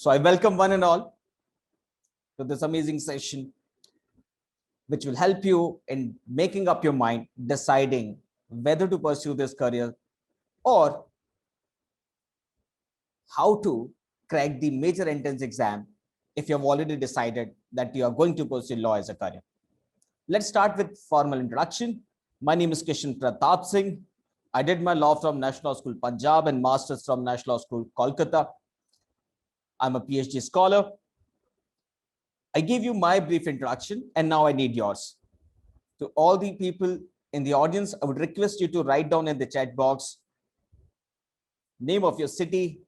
So I welcome one and all to this amazing session, which will help you in making up your mind, deciding whether to pursue this career or how to crack the major entrance exam if you have already decided that you are going to pursue law as a career. Let's start with formal introduction. My name is Kishan Pratap Singh. I did my law from National Law School Punjab and masters from National Law School Kolkata. I'm a PhD scholar. I gave you my brief introduction and now I need yours. To all the people in the audience, I would request you to write down in the chat box name of your city,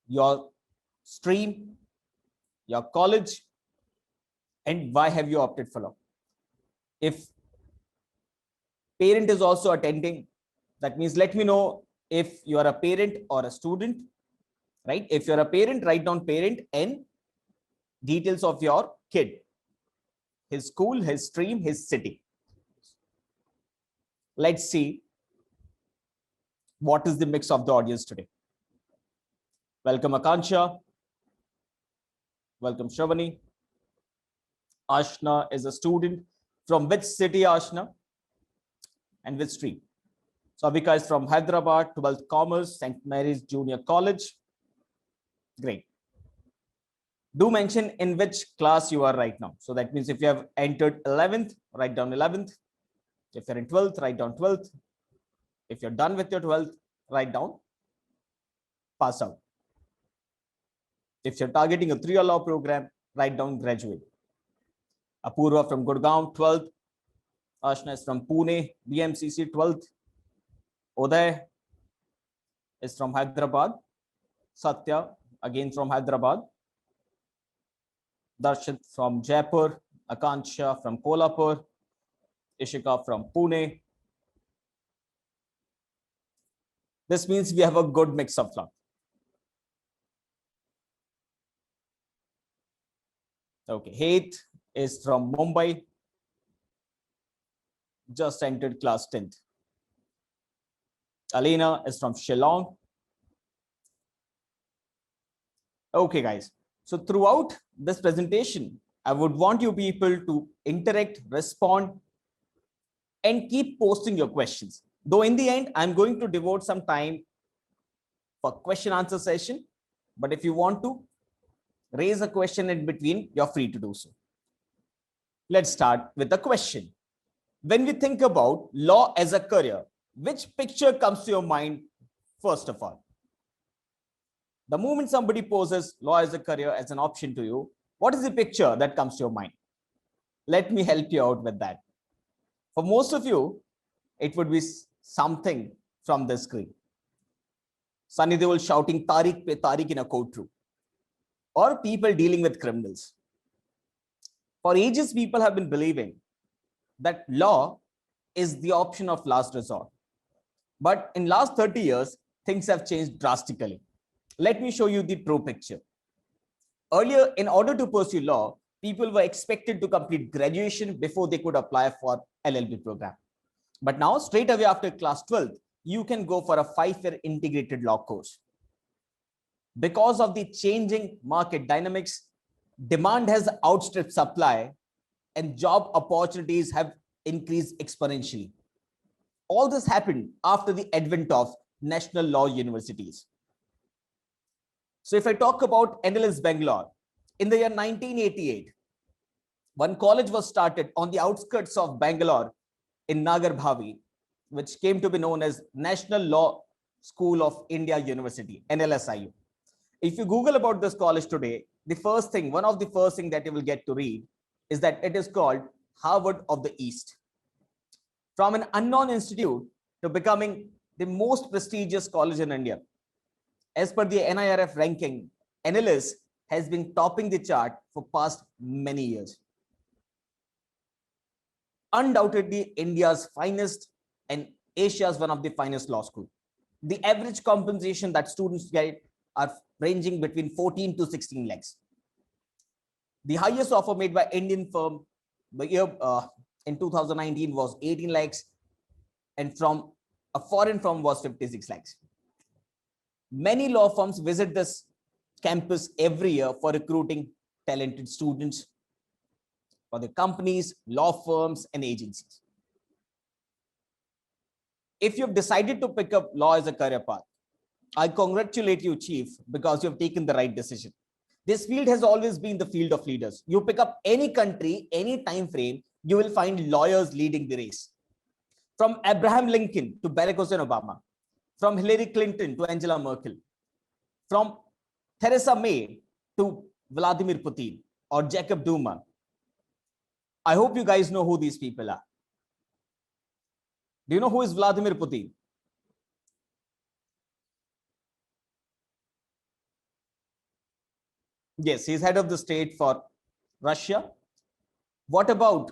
your stream, your college, and why have you opted for law. If parent is also attending, that means let me know if you are a parent or a student, right? If you're a parent, write down parent and details of your kid, his school, his stream, his city. Let's see what is the mix of the audience today. Welcome Akansha. Welcome Shravani. Ashna is a student. From which city, Ashna? And which stream? So Avika is from Hyderabad, 12th Commerce, St. Mary's Junior College. Great. Do mention in which class you are right now. So that means if you have entered 11th, write down 11th. If you're in 12th, write down 12th. If you're done with your 12th, write down pass out. If you're targeting a 3-year law program, write down graduate. Apurva from Gurgaon, 12th. Ashna is from Pune, BMCC, 12th. Uday is from Hyderabad. Satya, again from Hyderabad. Darshit from Jaipur. Akansha from Kolhapur. Ishika from Pune. This means we have a good mix of luck. Okay, Hate is from Mumbai. Just entered class 10th. Alina is from Shillong. Okay, guys. So throughout this presentation, I would want you people to interact, respond, and keep posting your questions. Though in the end, I'm going to devote some time for question answer session. But if you want to raise a question in between, you're free to do so. Let's start with a question. When we think about law as a career, which picture comes to your mind first of all? The moment somebody poses law as a career as an option to you, what is the picture that comes to your mind? Let me help you out with that. For most of you, it would be something from the screen. Sunny Deol shouting Tariq pe Tariq in a courtroom, or people dealing with criminals. For ages, people have been believing that law is the option of last resort. But in last 30 years, things have changed drastically. Let me show you the true picture. Earlier, in order to pursue law, people were expected to complete graduation before they could apply for LLB program. But now, straight away after class 12, you can go for a 5-year integrated law course. Because of the changing market dynamics, demand has outstripped supply and job opportunities have increased exponentially. All this happened after the advent of national law universities. So if I talk about NLS Bangalore, in the year 1988, one college was started on the outskirts of Bangalore in Nagar Bhavi, which came to be known as National Law School of India University, NLSIU. If you Google about this college today, one of the first thing that you will get to read is that it is called Harvard of the East. From an unknown institute to becoming the most prestigious college in India. As per the NIRF ranking, NLS has been topping the chart for past many years. Undoubtedly, India's finest and Asia's one of the finest law school. The average compensation that students get are ranging between 14 to 16 lakhs. The highest offer made by Indian firm in 2019 was 18 lakhs, and from a foreign firm was 56 lakhs. Many law firms visit this campus every year for recruiting talented students for the companies, law firms, and agencies. If you've decided to pick up law as a career path, I congratulate you, Chief, because you have taken the right decision. This field has always been the field of leaders. You pick up any country, any time frame, you will find lawyers leading the race. From Abraham Lincoln to Barack Hussein Obama, from Hillary Clinton to Angela Merkel, from Theresa May to Vladimir Putin or Jacob Zuma. I hope you guys know who these people are. Do you know who is Vladimir Putin? Yes, he's head of the state for Russia. What about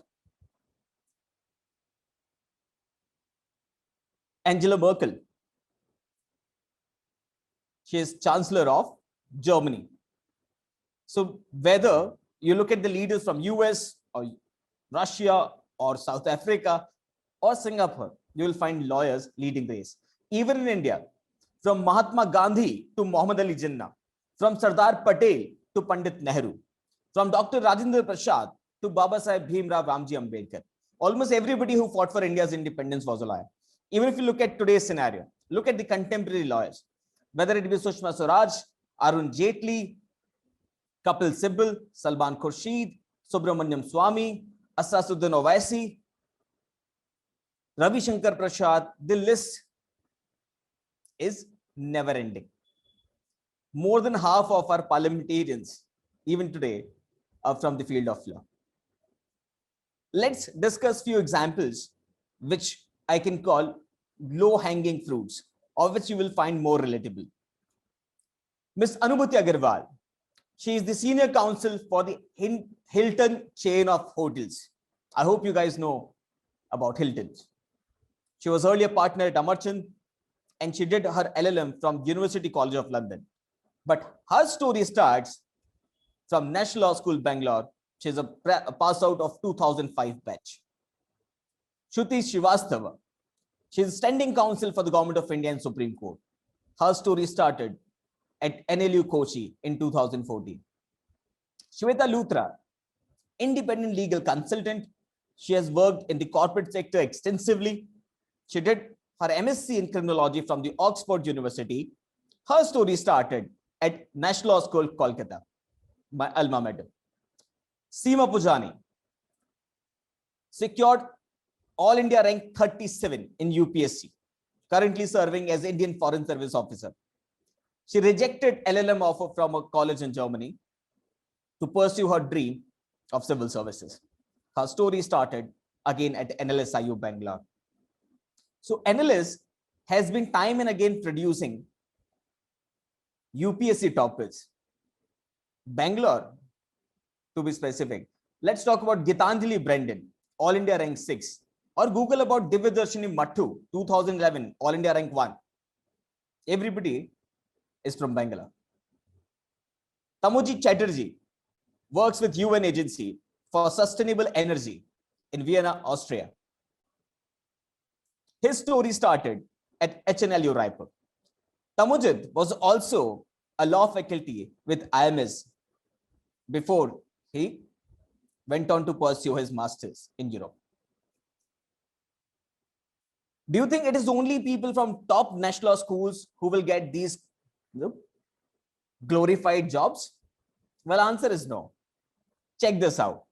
Angela Merkel? She is Chancellor of Germany. So whether you look at the leaders from US or Russia or South Africa or Singapore, you will find lawyers leading the race. Even in India, from Mahatma Gandhi to Muhammad Ali Jinnah, from Sardar Patel to Pandit Nehru, from Dr. Rajendra Prasad to Baba Saheb Bhimrao Ramji Ambedkar. Almost everybody who fought for India's independence was a lawyer. Even if you look at today's scenario, look at the contemporary lawyers, whether it be Sushma Swaraj, Arun Jaitley, Kapil Sibal, Salman Khurshid, Subramaniam Swamy, Asasuddin Owaisi, Ravi Shankar Prasad, the list is never ending. More than half of our parliamentarians, even today, are from the field of law. Let's discuss few examples which I can call low-hanging fruits, of which you will find more relatable. Ms. Anubhuti Agarwal, she is the senior counsel for the Hilton chain of hotels. I hope you guys know about Hilton. She was earlier partner at Amarchand and she did her LLM from University College of London. But her story starts from National Law School, Bangalore. She is a pass out of 2005 batch. Shruti Srivastava, she is standing counsel for the Government of India and Supreme Court. Her story started at NLU Kochi in 2014. Shweta Luthra, independent legal consultant. She has worked in the corporate sector extensively. She did her MSc in criminology from the Oxford University. Her story started at National Law School, Kolkata, my alma mater. Seema Pujani secured All India rank 37 in UPSC, currently serving as Indian Foreign Service Officer. She rejected LLM offer from a college in Germany to pursue her dream of civil services. Her story started again at NLSIU Bangalore. So NLS has been time and again producing UPSC toppers. Bangalore, to be specific. Let's talk about Gitanjali Brendan, All India rank 6. Or Google about Divyadarshini Mattu, 2011, All India rank 1. Everybody is from Bangalore. Tamuji Chatterjee works with UN Agency for Sustainable Energy in Vienna, Austria. His story started at HNLU Raipur. Tamujid was also a law faculty with IMS before he went on to pursue his masters in Europe. Do you think it is only people from top national schools who will get these glorified jobs? Well, answer is no. Check this out.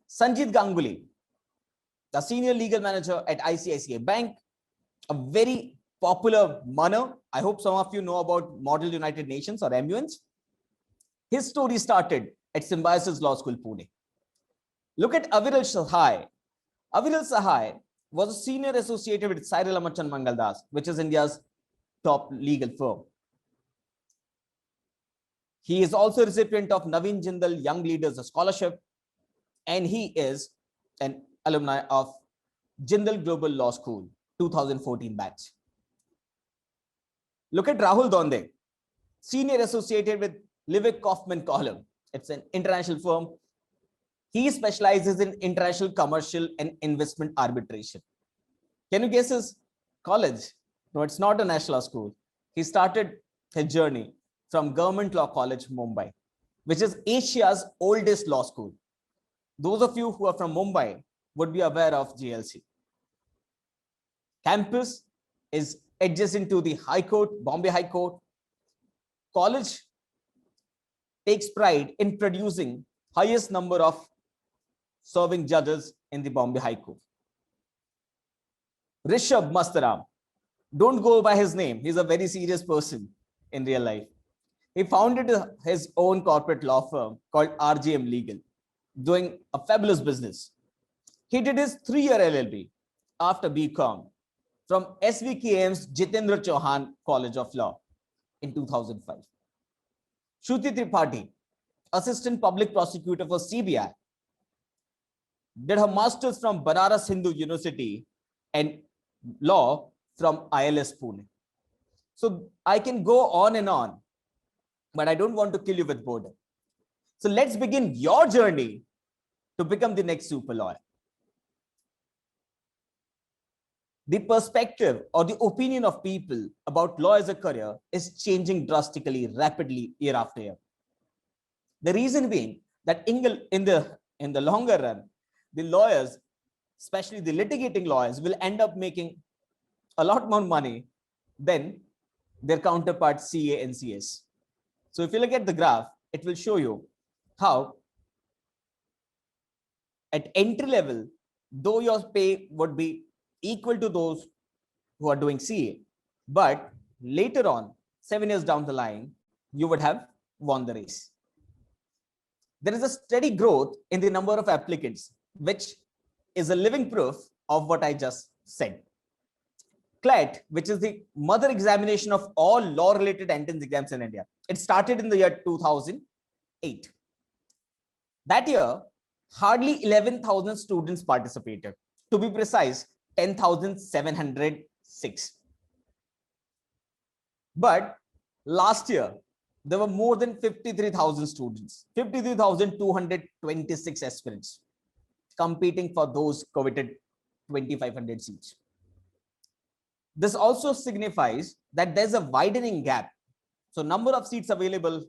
Sanjit Ganguly, the senior legal manager at ICICI Bank, a very popular manner. I hope some of you know about Model United Nations or MUNs. His story started at Symbiosis Law School, Pune. Look at Aviral Sahai. Aviral Sahai was a senior associated with Cyril Amachan Mangaldas, which is India's top legal firm. He is also a recipient of Naveen Jindal Young Leaders Scholarship, and he is an alumni of Jindal Global Law School, 2014 batch. Look at Rahul Donde, senior associated with Livik Kaufman Column. It's an international firm. He specializes in international commercial and investment arbitration. Can you guess his college? No, it's not a national school. He started his journey from Government Law College, Mumbai, which is Asia's oldest law school. Those of you who are from Mumbai would be aware of GLC. Campus is adjacent to the High Court, Bombay High Court. College takes pride in producing highest number of serving judges in the Bombay High Court. Rishabh Mastaram, don't go by his name. He's a very serious person in real life. He founded his own corporate law firm called RGM Legal, doing a fabulous business. He did his 3-year LLB after BCom from SVKM's Jitendra Chauhan College of Law in 2005. Shruti Tripathi, Assistant Public Prosecutor for CBI, did her master's from Banaras Hindu University and law from ILS Pune. So I can go on and on, but I don't want to kill you with boredom. So let's begin your journey to become the next super lawyer. The perspective or the opinion of people about law as a career is changing drastically, rapidly, year after year. The reason being that in the longer run, the lawyers, especially the litigating lawyers, will end up making a lot more money than their counterparts CA and CS. So if you look at the graph, it will show you how at entry level, though your pay would be equal to those who are doing CA, but later on, 7 years down the line, you would have won the race. There is a steady growth in the number of applicants, which is a living proof of what I just said. CLAT, which is the mother examination of all law-related entrance exams in India, it started in the year 2008. That year, hardly 11,000 students participated. To be precise, 10,706. But last year, there were more than 53,000 students, 53,226 aspirants competing for those coveted 2,500 seats. This also signifies that there's a widening gap. So number of seats available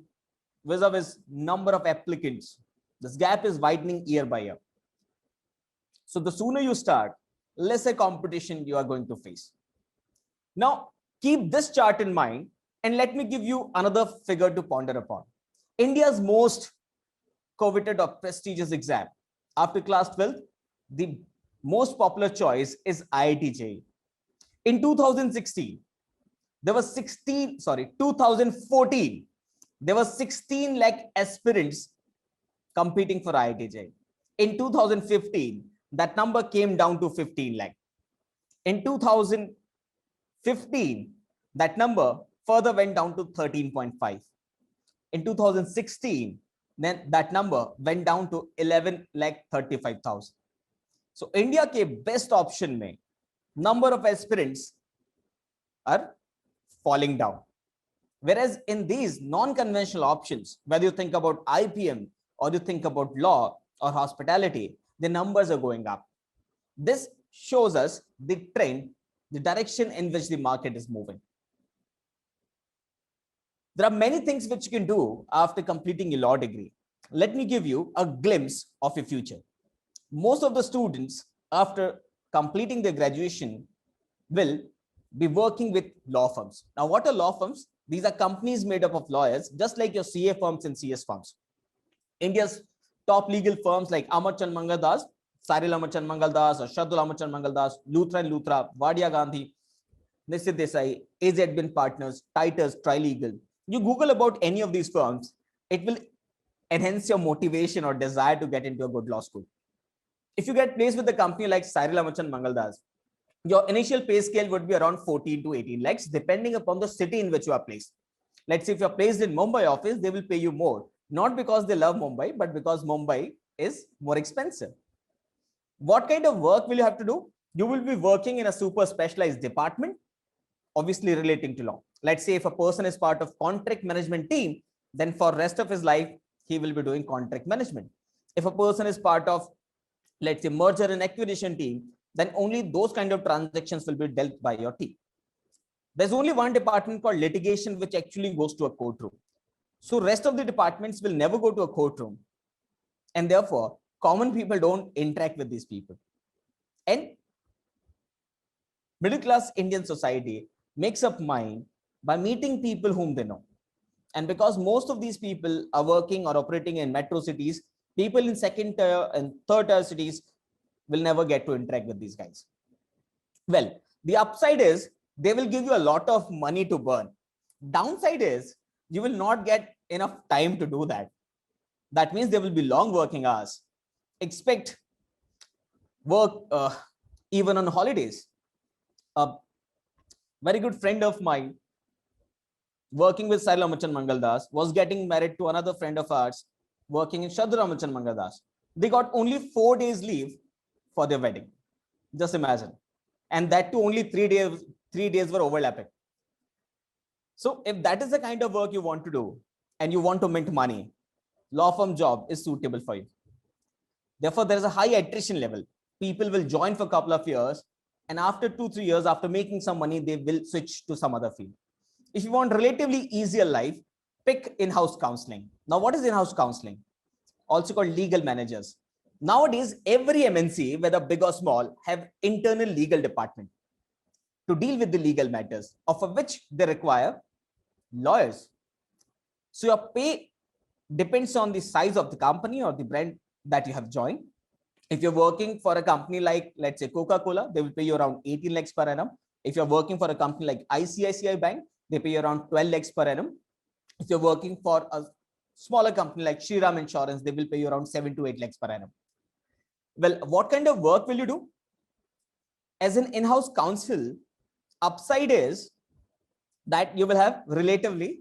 vis-a-vis number of applicants, this gap is widening year by year. So the sooner you start, lesser competition you are going to face. Now, keep this chart in mind and let me give you another figure to ponder upon. India's most coveted or prestigious exam after class 12, the most popular choice is IIT JEE. In 2016, there was 2014, there were 16 lakh aspirants competing for IIT JEE. In 2015, that number came down to 15 lakh. In 2015, that number further went down to 13.5. In 2016, then that number went down to 11 lakh 35,000. So India के best option में number of aspirants are falling down. Whereas in these non-conventional options, whether you think about IPM or you think about law or hospitality, the numbers are going up. This shows us the trend, the direction in which the market is moving. There are many things which you can do after completing a law degree. Let me give you a glimpse of your future. Most of the students, after completing their graduation, will be working with law firms. Now, what are law firms? These are companies made up of lawyers, just like your CA firms and CS firms. India's top legal firms like Amarchand Mangaldas, Cyril Amarchand Mangaldas, or Shardul Amarchand Mangaldas, Luthra & Luthra, Vadia Gandhi, Nisit Desai, AZ Bin Partners, Titus, Trilegal. You Google about any of these firms, it will enhance your motivation or desire to get into a good law school. If you get placed with a company like Cyril Amarchand Mangaldas, your initial pay scale would be around 14 to 18 lakhs, depending upon the city in which you are placed. Let's say if you're placed in Mumbai office, they will pay you more, not because they love Mumbai, but because Mumbai is more expensive. What kind of work will you have to do? You will be working in a super specialized department, obviously relating to law. Let's say if a person is part of contract management team, then for rest of his life, he will be doing contract management. If a person is part of, let's say, merger and acquisition team, then only those kind of transactions will be dealt by your team. There's only one department called litigation, which actually goes to a courtroom. So rest of the departments will never go to a courtroom. And therefore, common people don't interact with these people. And middle class Indian society makes up mind by meeting people whom they know. And because most of these people are working or operating in metro cities, people in second tier and third tier cities will never get to interact with these guys. Well, the upside is they will give you a lot of money to burn. Downside is you will not get enough time to do that. That means there will be long working hours. Expect work even on holidays. A very good friend of mine working with Sai Ramachan Mangaldas was getting married to another friend of ours working in Shadra Ramachan Mangaldas. They got only 4 days leave for their wedding. Just imagine. And that too only 3 days were overlapping. So if that is the kind of work you want to do and you want to mint money, law firm job is suitable for you. Therefore, there is a high attrition level. People will join for a couple of years, and after 2-3 years, after making some money, they will switch to some other field. If you want relatively easier life, pick in-house counseling. Now, what is in-house counseling? Also called legal managers. Nowadays, every MNC, whether big or small, have internal legal department to deal with the legal matters, of which they require lawyers. So your pay depends on the size of the company or the brand that you have joined. If you're working for a company like, let's say, Coca-Cola, they will pay you around 18 lakhs per annum. If you're working for a company like ICICI Bank, they pay you around 12 lakhs per annum. If you're working for a smaller company like Shriram Insurance, they will pay you around 7 to 8 lakhs per annum. Well, what kind of work will you do? As an in-house counsel, upside is that you will have relatively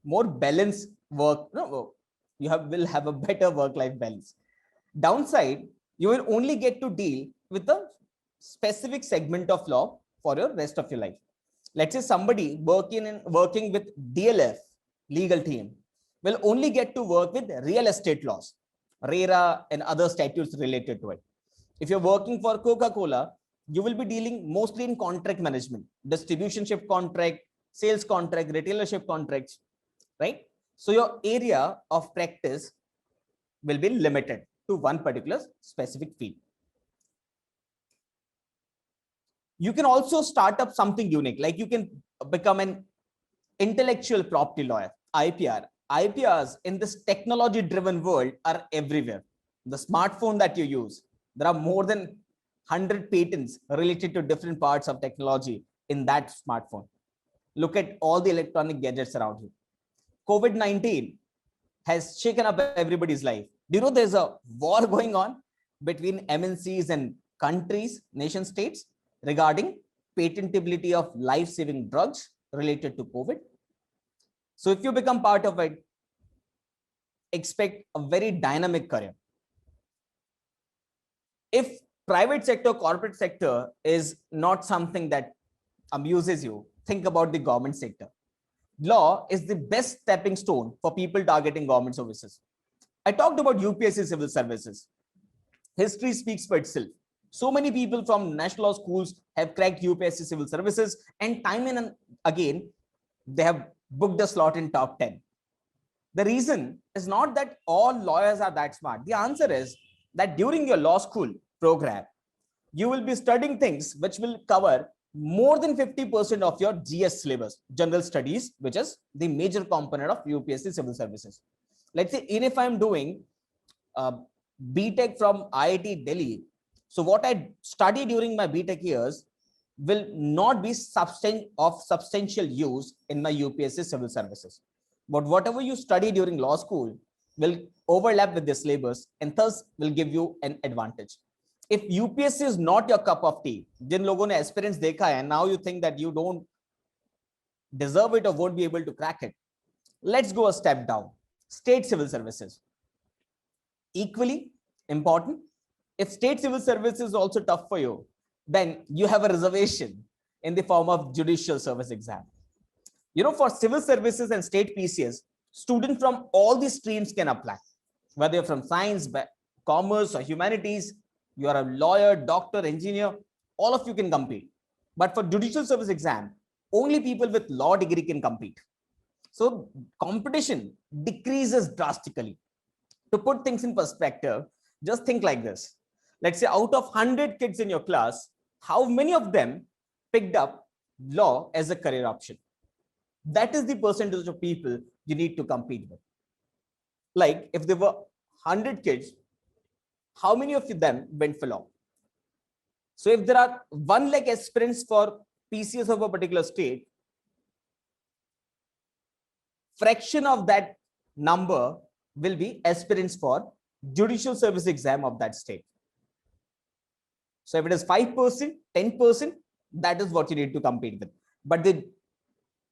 more balanced work. No, will have a better work-life balance. Downside, you will only get to deal with a specific segment of law for your rest of your life. Let's say somebody working with DLF legal team will only get to work with real estate laws, RERA and other statutes related to it. If you're working for Coca-Cola, you will be dealing mostly in contract management, distributionship contract, sales contract, retailership contracts, right? So your area of practice will be limited to one particular specific field. You can also start up something unique, like you can become an intellectual property lawyer, IPR. IPRs in this technology driven world are everywhere. The smartphone that you use, there are more than 100 patents related to different parts of technology in that smartphone. Look at all the electronic gadgets around you. COVID-19 has shaken up everybody's life. Do you know there's a war going on between MNCs and countries, nation states, regarding patentability of life-saving drugs related to COVID? So if you become part of it, expect a very dynamic career. If private sector, corporate sector is not something that amuses you, think about the government sector. Law is the best stepping stone for people targeting government services. I talked about UPSC civil services. History speaks for itself. So many people from national law schools have cracked UPSC civil services, and time and again, they have booked a slot in top 10. The reason is not that all lawyers are that smart. The answer is that during your law school program, you will be studying things which will cover more than 50% of your GS syllabus, general studies, which is the major component of UPSC civil services. Let's say, even if I'm doing BTech from IIT Delhi, so what I study during my BTech years will not be of substantial use in my UPSC civil services. But whatever you study during law school will overlap with the syllabus and thus will give you an advantage. If UPSC is not your cup of tea, जिन लोगों ने aspirants देखा है, and now you think that you don't deserve it or won't be able to crack it, let's go a step down. State civil services, equally important. If state civil service is also tough for you, then you have a reservation in the form of judicial service exam. You know, for civil services and state PCS, students from all these streams can apply, whether you're from science, commerce, or humanities. You are a lawyer, doctor, engineer, all of you can compete. But for judicial service exam, only people with law degree can compete. So competition decreases drastically. To put things in perspective, just think like this. Let's say out of 100 kids in your class, how many of them picked up law as a career option? That is the percentage of people you need to compete with. Like if there were 100 kids, how many of them went for law? So if there are 1 lakh aspirants for PCS of a particular state, fraction of that number will be aspirants for judicial service exam of that state. So if it is 5%, 10%, that is what you need to compete with. But the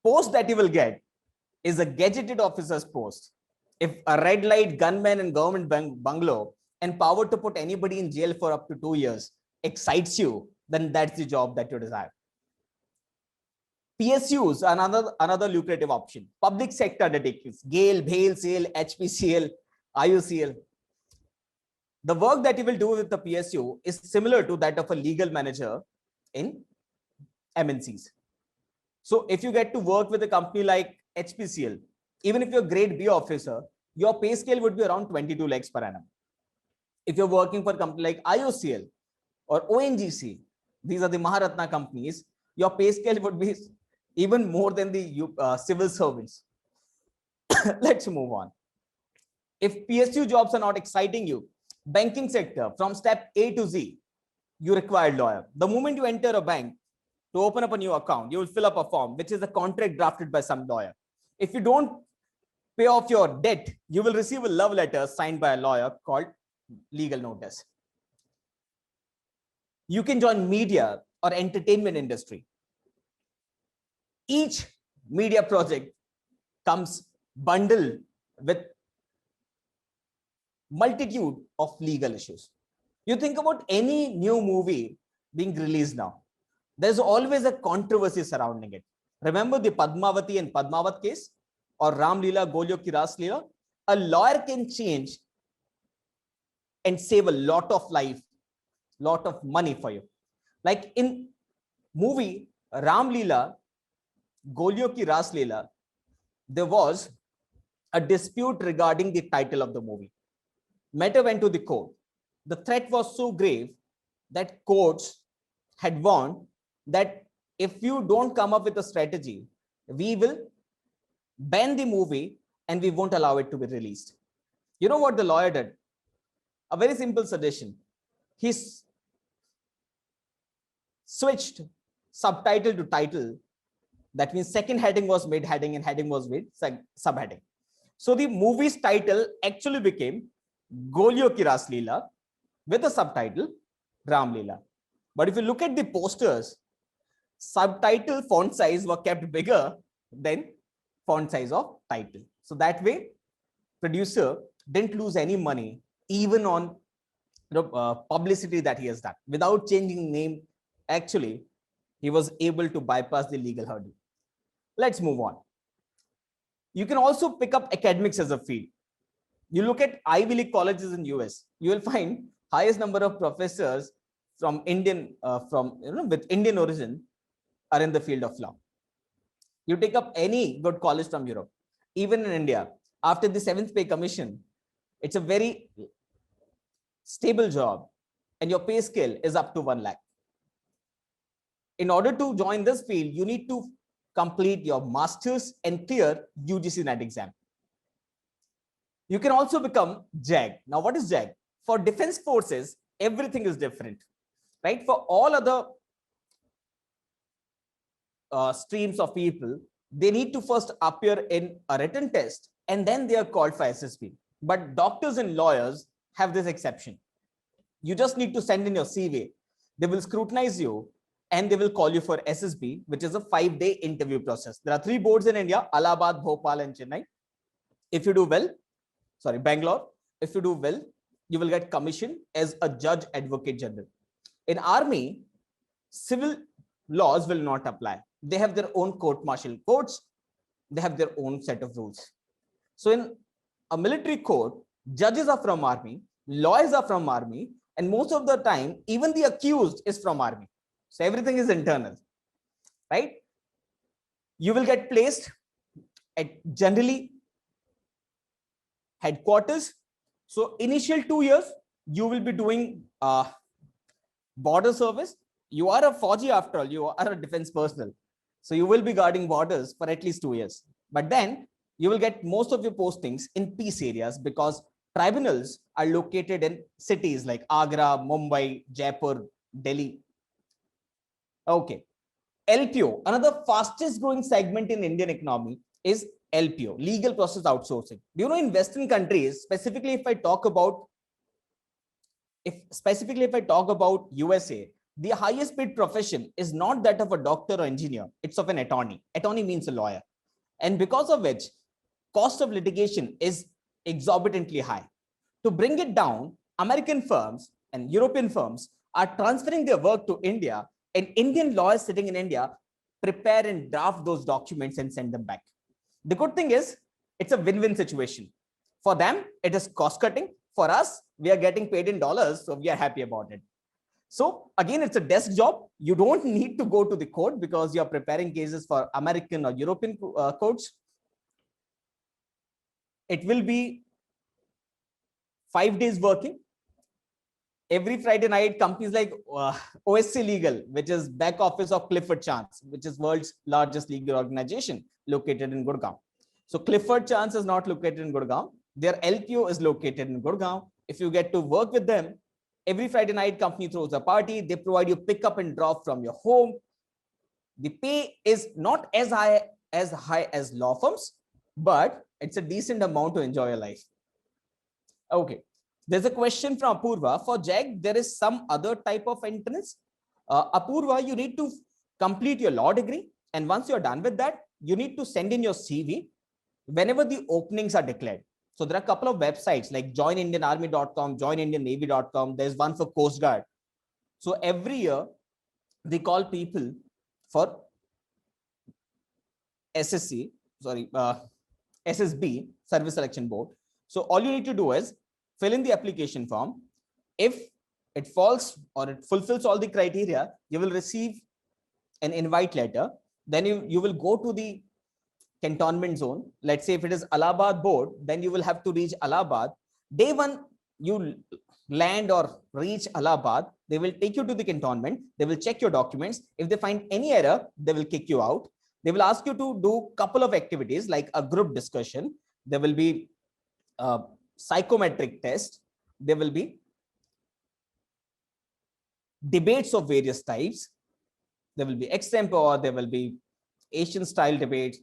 post that you will get is a gazetted officer's post. If a red light gunman in government bungalow and power to put anybody in jail for up to 2 years excites you, then that's the job that you desire. PSUs are another lucrative option. Public sector undertakings, GAIL, BHAIL, SAIL, HPCL, IUCL. The work that you will do with the PSU is similar to that of a legal manager in MNCs. So if you get to work with a company like HPCL, even if you're a grade B officer, your pay scale would be around 22 lakhs per annum. If you're working for a company like IOCL or ONGC, these are the Maharatna companies, your pay scale would be even more than the civil servants. Let's move on. If PSU jobs are not exciting you, banking sector, from step A to Z, you require lawyer. The moment you enter a bank to open up a new account, you will fill up a form, which is a contract drafted by some lawyer. If you don't pay off your debt, you will receive a love letter signed by a lawyer called legal notice. You can join media or entertainment industry. Each media project comes bundled with multitude of legal issues. You think about any new movie being released now, there's always a controversy surrounding it. Remember the Padmavati and Padmavat case or Ram Leela, Golyo ki Ras Leela? A lawyer can change and save a lot of life, lot of money for you. Like in movie Ram Leela, Golyo ki Ras Leela, there was a dispute regarding the title of the movie. Matter went to the court. The threat was so grave that courts had warned that if you don't come up with a strategy, we will ban the movie and we won't allow it to be released. You know what the lawyer did? A very simple suggestion. He switched subtitle to title. That means second heading was made heading and heading was made subheading. So the movie's title actually became Golyo ki Ras Leela with the subtitle Ram Leela. But if you look at the posters, subtitle font size were kept bigger than font size of title. So that way, producer didn't lose any money even on publicity that he has done. Without changing name, actually, he was able to bypass the legal hurdle. Let's move on. You can also pick up academics as a field. You look at Ivy League colleges in US, you will find highest number of professors from with Indian origin are in the field of law. You take up any good college from Europe, even in India, after the 7th pay commission, it's a very stable job and your pay scale is up to 1 lakh. In order to join this field, you need to complete your master's and clear UGC NET exam. You can also become JAG. Now, what is JAG? For defense forces, everything is different, right? For all other streams of people, they need to first appear in a written test and then they are called for SSB. But doctors and lawyers have this exception. You just need to send in your CV. They will scrutinize you and they will call you for SSB, which is a 5-day interview process. There are 3 boards in India, Allahabad, Bhopal, and Chennai. If you do well, Bangalore, if you do well, you will get commission as a judge advocate general. In army, civil laws will not apply. They have their own court-martial courts. They have their own set of rules. So in a military court, judges are from army, lawyers are from army, and most of the time, even the accused is from army. So everything is internal, right? You will get placed at generally headquarters. So initial 2 years, you will be doing border service. You are a Fauji after all, you are a defense personnel. So you will be guarding borders for at least 2 years. But then you will get most of your postings in peace areas because tribunals are located in cities like Agra, Mumbai, Jaipur, Delhi. Okay. LPO, another fastest growing segment in Indian economy is LPO, legal process outsourcing. Do you know in Western countries, specifically if I talk about USA, the highest paid profession is not that of a doctor or engineer, it's of an attorney. Attorney means a lawyer. And because of which cost of litigation is exorbitantly high. To bring it down, American firms and European firms are transferring their work to India, and Indian lawyers sitting in India prepare and draft those documents and send them back. The good thing is it's a win-win situation. For them, it is cost cutting. For us, we are getting paid in dollars, so we are happy about it. So again, it's a desk job. You don't need to go to the court because you're preparing cases for American or European courts. It will be 5 days working. Every Friday night, companies like OSC Legal, which is back office of Clifford Chance, which is world's largest legal organization located in Gurgaon. So Clifford Chance is not located in Gurgaon. Their LPO is located in Gurgaon. If you get to work with them, every Friday night, company throws a party. They provide you pick up and drop from your home. The pay is not as high as law firms, but it's a decent amount to enjoy your life. Okay. There's a question from Apurva. For JAG, there is some other type of entrance. Apurva, you need to complete your law degree. And once you're done with that, you need to send in your CV whenever the openings are declared. So there are a couple of websites like joinindianarmy.com, joinindiannavy.com. There's one for Coast Guard. So every year, they call people for SSB, Service Selection Board. So all you need to do is fill in the application form. If it falls or it fulfills all the criteria, you will receive an invite letter. Then you will go to the cantonment zone. Let's say if it is Allahabad board, then you will have to reach Allahabad. Day one, you land or reach Allahabad, they will take you to the cantonment. They will check your documents. If they find any error, they will kick you out. They will ask you to do a couple of activities like a group discussion. There will be a psychometric test. There will be debates of various types. There will be extempore. There will be Asian style debates.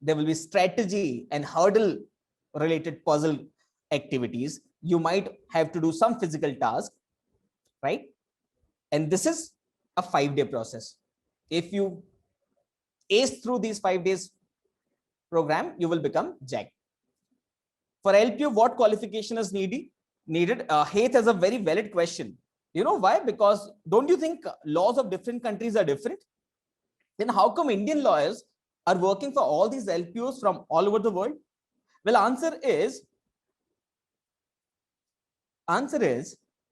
There will be strategy and hurdle related puzzle activities. You might have to do some physical task, right? And this is a 5-day process. If you ace through these 5 days program, you will become JAG. For LPO, what qualification is needed? Heth has a very valid question. You know why? Because don't you think laws of different countries are different? Then how come Indian lawyers are working for all these LPOs from all over the world? Well, answer is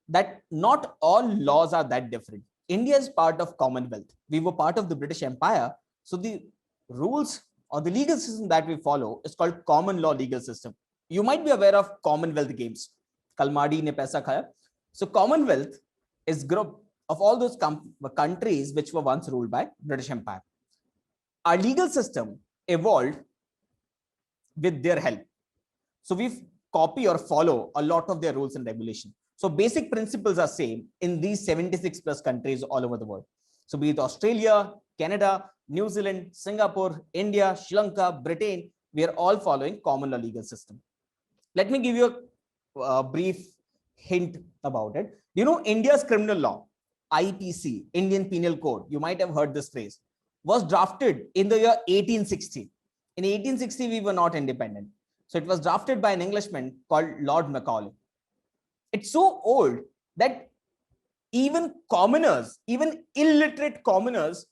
that not all laws are that different. India is part of Commonwealth. We were part of the British Empire. So the rules or the legal system that we follow is called common law legal system. You might be aware of Commonwealth Games. Kalmadi ne paisa khaya. So Commonwealth is group of all those countries which were once ruled by British Empire. Our legal system evolved with their help. So we copy or follow a lot of their rules and regulation. So basic principles are same in these 76 plus countries all over the world. So be it Australia, Canada, New Zealand, Singapore, India, Sri Lanka, Britain, we are all following common law legal system. Let me give you a brief hint about it. You know, India's criminal law, IPC, Indian Penal Code, you might have heard this phrase, was drafted in the year 1860. In 1860, we were not independent. So it was drafted by an Englishman called Lord Macaulay. It's so old that even commoners, even illiterate commoners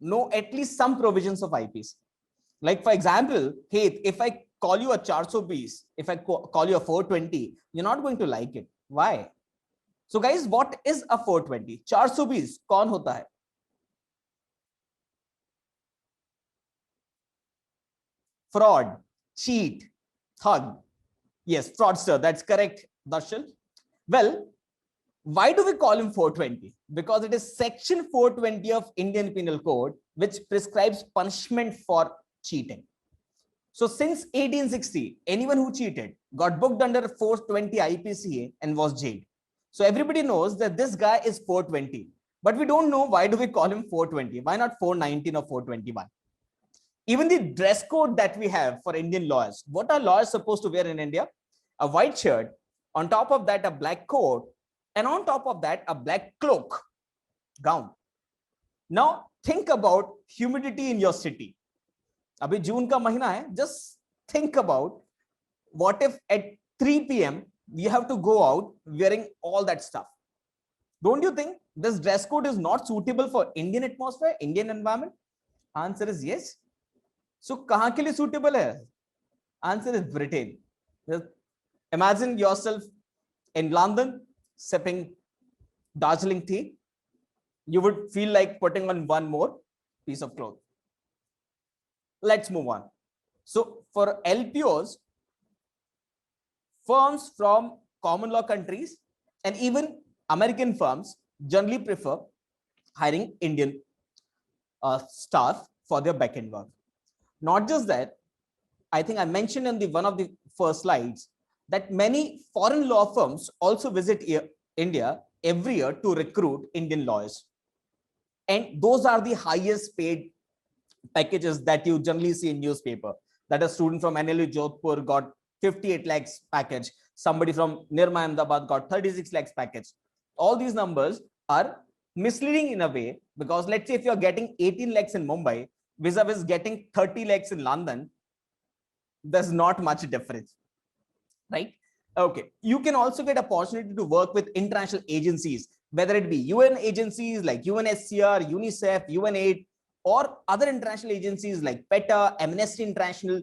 know at least some provisions of IPC. Like for example, hey, if I call you a 420, if I call you a 420, you're not going to like it. Why? So guys, what is a 420? 420 कौन होता है? Fraud. cheat, thug. Yes, fraudster. That's correct, Darshal. Well, why do we call him 420? Because it is section 420 of Indian Penal Code, which prescribes punishment for cheating. So since 1860, anyone who cheated got booked under 420 IPCA and was jailed. So everybody knows that this guy is 420, but we don't know why do we call him 420? Why not 419 or 421? Even the dress code that we have for Indian lawyers, what are lawyers supposed to wear in India? A white shirt, on top of that, a black coat, and on top of that, a black cloak, gown. Now, think about humidity in your city. Abhi June ka mahina hai, just think about what if at 3 p.m. you have to go out wearing all that stuff. Don't you think this dress code is not suitable for Indian atmosphere, Indian environment? Answer is yes. So kahan ke liye suitable hai? Answer is Britain. Imagine yourself in London sipping Darjeeling tea. You would feel like putting on one more piece of cloth. Let's move on. So for LPOs, firms from common law countries and even American firms generally prefer hiring Indian staff for their backend work. Not just that, I think I mentioned in one of the first slides that many foreign law firms also visit India every year to recruit Indian lawyers. And those are the highest paid packages that you generally see in newspaper. That a student from NLU Jodhpur got 58 lakhs package. Somebody from Nirma Ahmedabad got 36 lakhs package. All these numbers are misleading in a way, because let's say if you're getting 18 lakhs in Mumbai vis-a-vis getting 30 lakhs in London, there's not much difference, right? Okay, you can also get opportunity to work with international agencies, whether it be UN agencies like UNSCR, UNICEF, UNAID, or other international agencies like PETA, Amnesty International,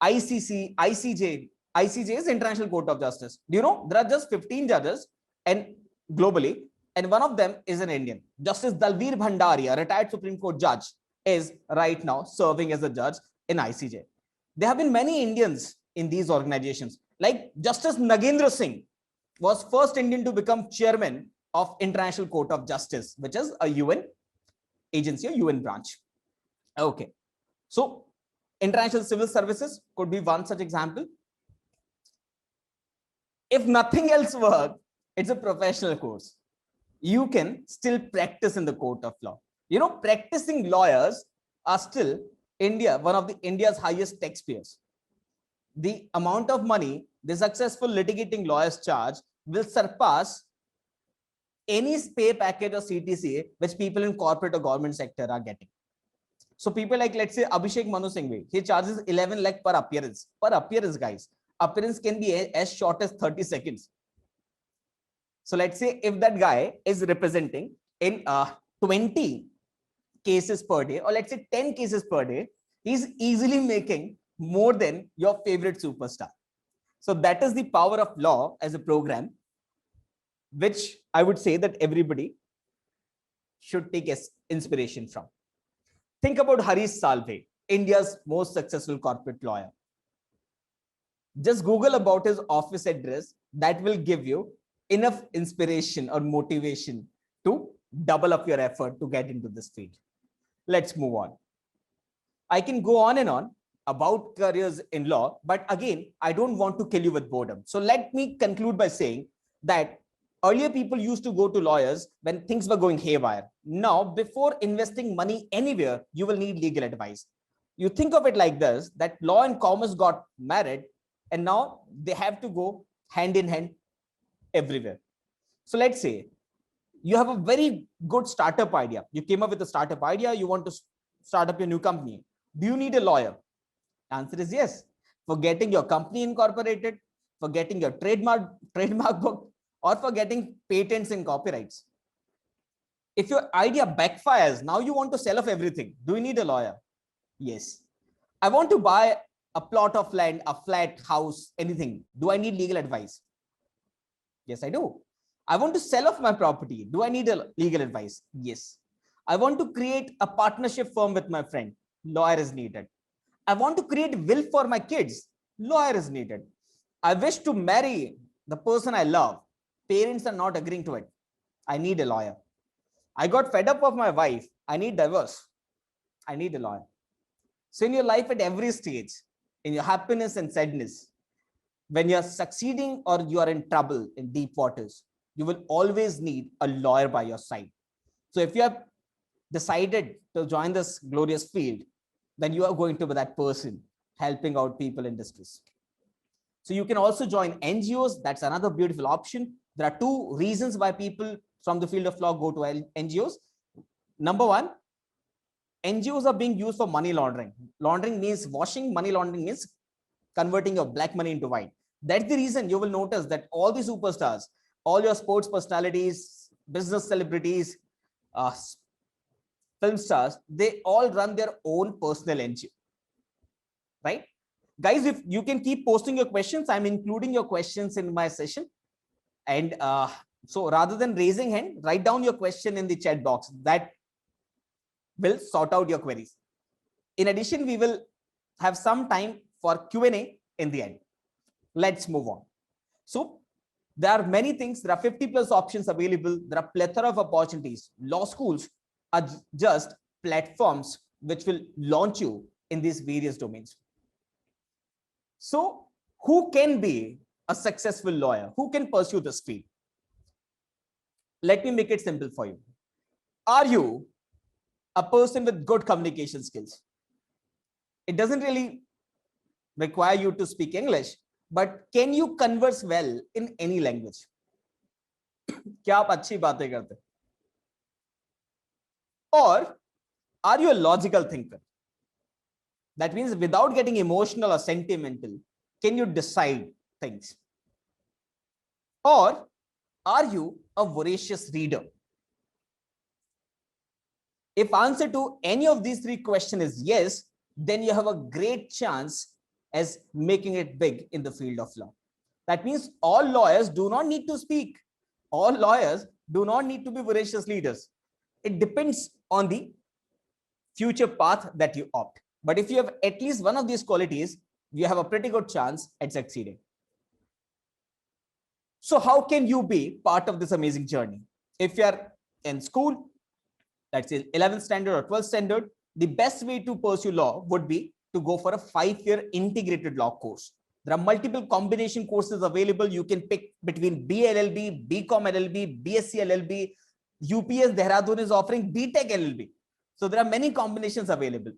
ICC, ICJ. ICJ is International Court of Justice. Do you know there are just 15 judges and globally, and one of them is an Indian. Justice Dalveer Bhandari, a retired Supreme Court judge, is right now serving as a judge in ICJ. There have been many Indians in these organizations. Like Justice Nagendra Singh was first Indian to become chairman of International Court of Justice, which is a UN agency, a UN branch. Okay, so international civil services could be one such example. If nothing else works, it's a professional course. You can still practice in the court of law. You know, practicing lawyers are still one of India's highest taxpayers. The amount of money the successful litigating lawyers charge will surpass any pay package or CTCA which people in corporate or government sector are getting. So people like, let's say, Abhishek Manu Singhvi, he charges 11 lakh per appearance. Per appearance, guys. Appearance can be as short as 30 seconds. So let's say if that guy is representing in 20 cases per day, or let's say 10 cases per day, he's easily making more than your favorite superstar. So that is the power of law as a program, which I would say that everybody should take as inspiration from. Think about Harish Salve, India's most successful corporate lawyer. Just Google about his office address. That will give you enough inspiration or motivation to double up your effort to get into this field. Let's move on. I can go on and on about careers in law, but again, I don't want to kill you with boredom. So let me conclude by saying that earlier people used to go to lawyers when things were going haywire. Now, before investing money anywhere, you will need legal advice. You think of it like this, that law and commerce got married, and now they have to go hand in hand everywhere. So let's say you have a very good startup idea. You came up with a startup idea. You want to start up your new company. Do you need a lawyer? Answer is yes. For getting your company incorporated, for getting your trademark book, or for getting patents and copyrights. If your idea backfires, now you want to sell off everything. Do you need a lawyer? Yes. I want to buy a plot of land, a flat, house, anything. Do I need legal advice? Yes, I do. I want to sell off my property. Do I need a legal advice? Yes. I want to create a partnership firm with my friend. Lawyer is needed. I want to create will for my kids. Lawyer is needed. I wish to marry the person I love. Parents are not agreeing to it. I need a lawyer. I got fed up of my wife. I need divorce. I need a lawyer. So in your life at every stage, in your happiness and sadness, when you're succeeding or you are in trouble in deep waters, you will always need a lawyer by your side. So if you have decided to join this glorious field, then you are going to be that person helping out people in distress. So you can also join NGOs. That's another beautiful option. There are two reasons why people from the field of law go to NGOs. Number one, NGOs are being used for money laundering. Laundering means washing, money laundering means converting your black money into white. That's the reason you will notice that all the superstars, all your sports personalities, business celebrities, film stars, they all run their own personal NGO, right? Guys, if you can keep posting your questions, I'm including your questions in my session. And so rather than raising hand, write down your question in the chat box. That will sort out your queries. In addition, we will have some time for Q&A in the end. Let's move on. So there are many things. There are 50 plus options available. There are plethora of opportunities. Law schools are just platforms which will launch you in these various domains. So who can be a successful lawyer? Who can pursue this field? Let me make it simple for you. Are you a person with good communication skills? It doesn't really require you to speak English, but can you converse well in any language? क्या आप अच्छी बातें करते? Or are you a logical thinker? That means without getting emotional or sentimental, can you decide things? Or are you a voracious reader? If answer to any of these three questions is yes, then you have a great chance as making it big in the field of law. That means all lawyers do not need to speak. All lawyers do not need to be voracious leaders. It depends on the future path that you opt. But if you have at least one of these qualities, you have a pretty good chance at succeeding. So how can you be part of this amazing journey? If you are in school, let's say 11th standard or 12th standard, the best way to pursue law would be to go for a 5-year integrated law course. There are multiple combination courses available. You can pick between BLLB, BCom LLB, BSc LLB. UPS Dehradun is offering BTech LLB. So there are many combinations available,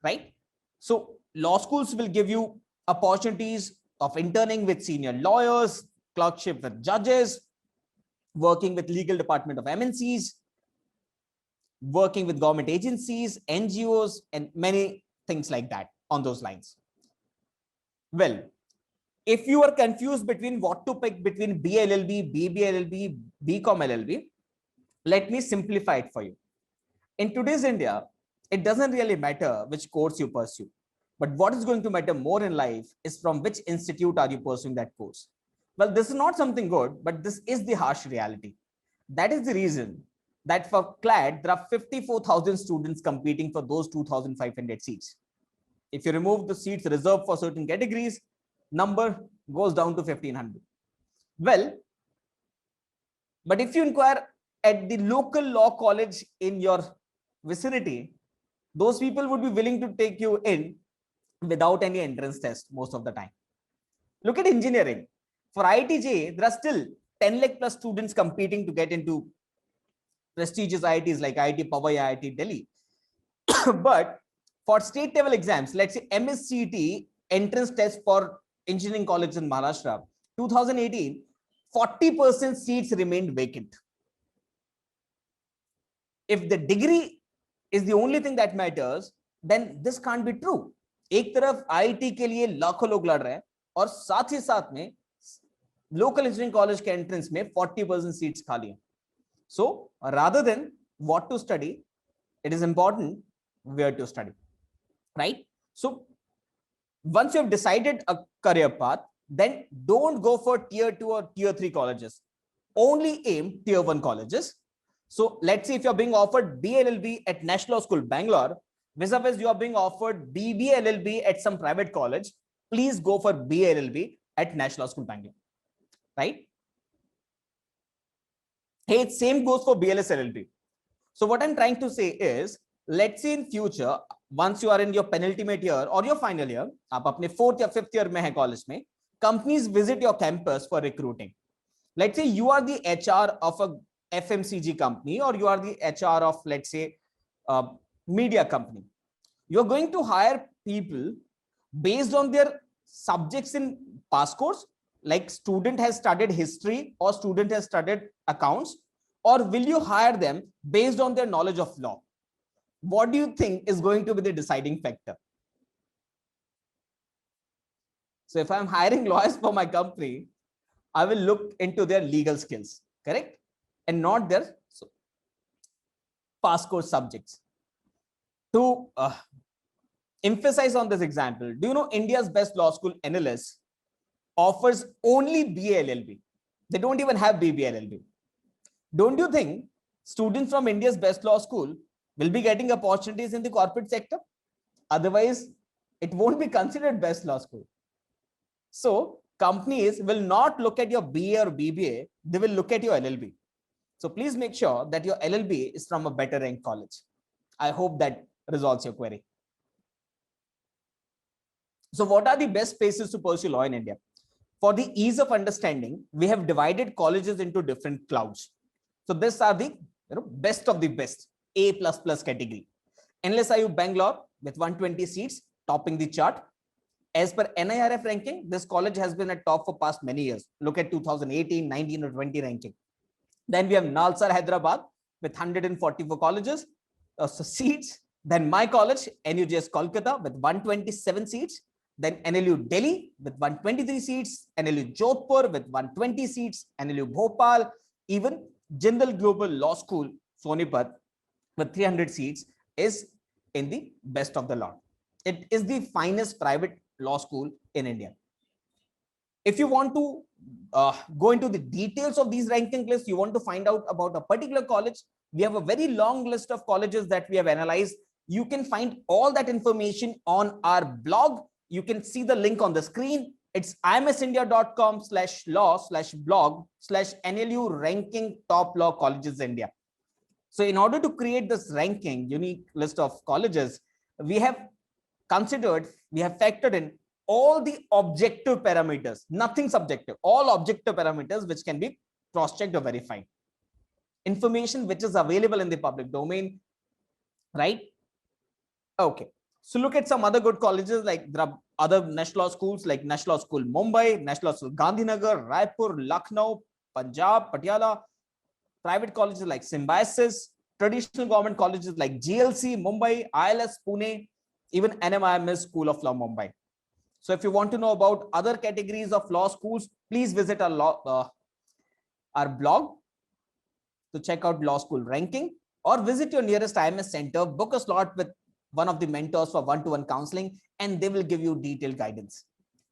right? So law schools will give you opportunities of interning with senior lawyers, clerkship with judges, working with legal department of MNCs, working with government agencies, NGOs, and many things like that on those lines. Well, if you are confused between what to pick between BLLB, BBLLB, BCom LLB, let me simplify it for you. In today's India, it doesn't really matter which course you pursue, but what is going to matter more in life is from which institute are you pursuing that course. Well, this is not something good, but this is the harsh reality. That is the reason that for CLAT, there are 54,000 students competing for those 2,500 seats. If you remove the seats reserved for certain categories, number goes down to 1,500. Well, but if you inquire at the local law college in your vicinity, those people would be willing to take you in without any entrance test most of the time. Look at engineering. For IITJ, there are still 10 lakh plus students competing to get into prestigious IITs like IIT Powai, IIT Delhi. But for state level exams, let's say MSCT entrance test for engineering college in Maharashtra, 2018, 40% seats remained vacant. If the degree is the only thing that matters, then this can't be true. एक तरफ IIT के लिए लाखों लोग लड़ रहे हैं और साथ ही साथ में लोकल इंजीनियरिंग कॉलेज के एंट्रेंस में 40% सीट्स खाली हैं. So rather than what to study, it is important where to study, right? So once you have decided a career path, then don't go for tier 2 or tier 3 colleges. Only aim tier 1 colleges. So let's say if you're being offered BLLB at National Law School, Bangalore, vis-a-vis you are being offered BBA LLB at some private college, please go for BA LLB at National Law School Bangalore, right? Hey, same goes for BLS LLB. So what I'm trying to say is, let's say in future, once you are in your penultimate year or your final year, आप अपने 4th या 5th year में है college में, companies visit your campus for recruiting. Let's say you are the HR of a FMCG company, or you are the HR of, let's say, a media company. You're going to hire people based on their subjects in past course, like student has studied history or student has studied accounts, or will you hire them based on their knowledge of law? What do you think is going to be the deciding factor? So if I'm hiring lawyers for my company, I will look into their legal skills, correct? And not their past course subjects. To emphasize on this example, do you know India's best law school, NLS, offers only BA LLB? They don't even have BBA LLB. Don't you think students from India's best law school will be getting opportunities in the corporate sector? Otherwise, it won't be considered best law school. So companies will not look at your BA or BBA, they will look at your LLB. So please make sure that your LLB is from a better ranked college. I hope that resolves your query. So what are the best places to pursue law in India? For the ease of understanding, we have divided colleges into different clouds. So these are the best of the best, A++ category. NLSIU Bangalore with 120 seats, topping the chart. As per NIRF ranking, this college has been at top for past many years. Look at 2018, 19 or 20 ranking. Then we have Nalsar Hyderabad with 144 colleges, seats. Then my college, NUJS Kolkata with 127 seats. Then NLU Delhi with 123 seats, NLU Jodhpur with 120 seats, NLU Bhopal, even Jindal Global Law School, Sonipat with 300 seats is in the best of the lot. It is the finest private law school in India. If you want to go into the details of these ranking lists, you want to find out about a particular college, we have a very long list of colleges that we have analyzed. You can find all that information on our blog. You can see the link on the screen. It's imsindia.com/law/blog/NLU ranking top law colleges India. So in order to create this ranking, unique list of colleges, we have factored in all the objective parameters, nothing subjective, all objective parameters which can be cross-checked or verified. Information which is available in the public domain, right? Okay. So look at some other good colleges, like there are other national law schools like National Law School Mumbai, National Law School Gandhinagar, Raipur, Lucknow, Punjab, Patiala, private colleges like Symbiosis, traditional government colleges like GLC, Mumbai, ILS, Pune, even NMIMS School of Law, Mumbai. So if you want to know about other categories of law schools, please visit our blog to check out law school ranking, or visit your nearest IMS center, book a slot with one of the mentors for one-to-one counseling, and they will give you detailed guidance.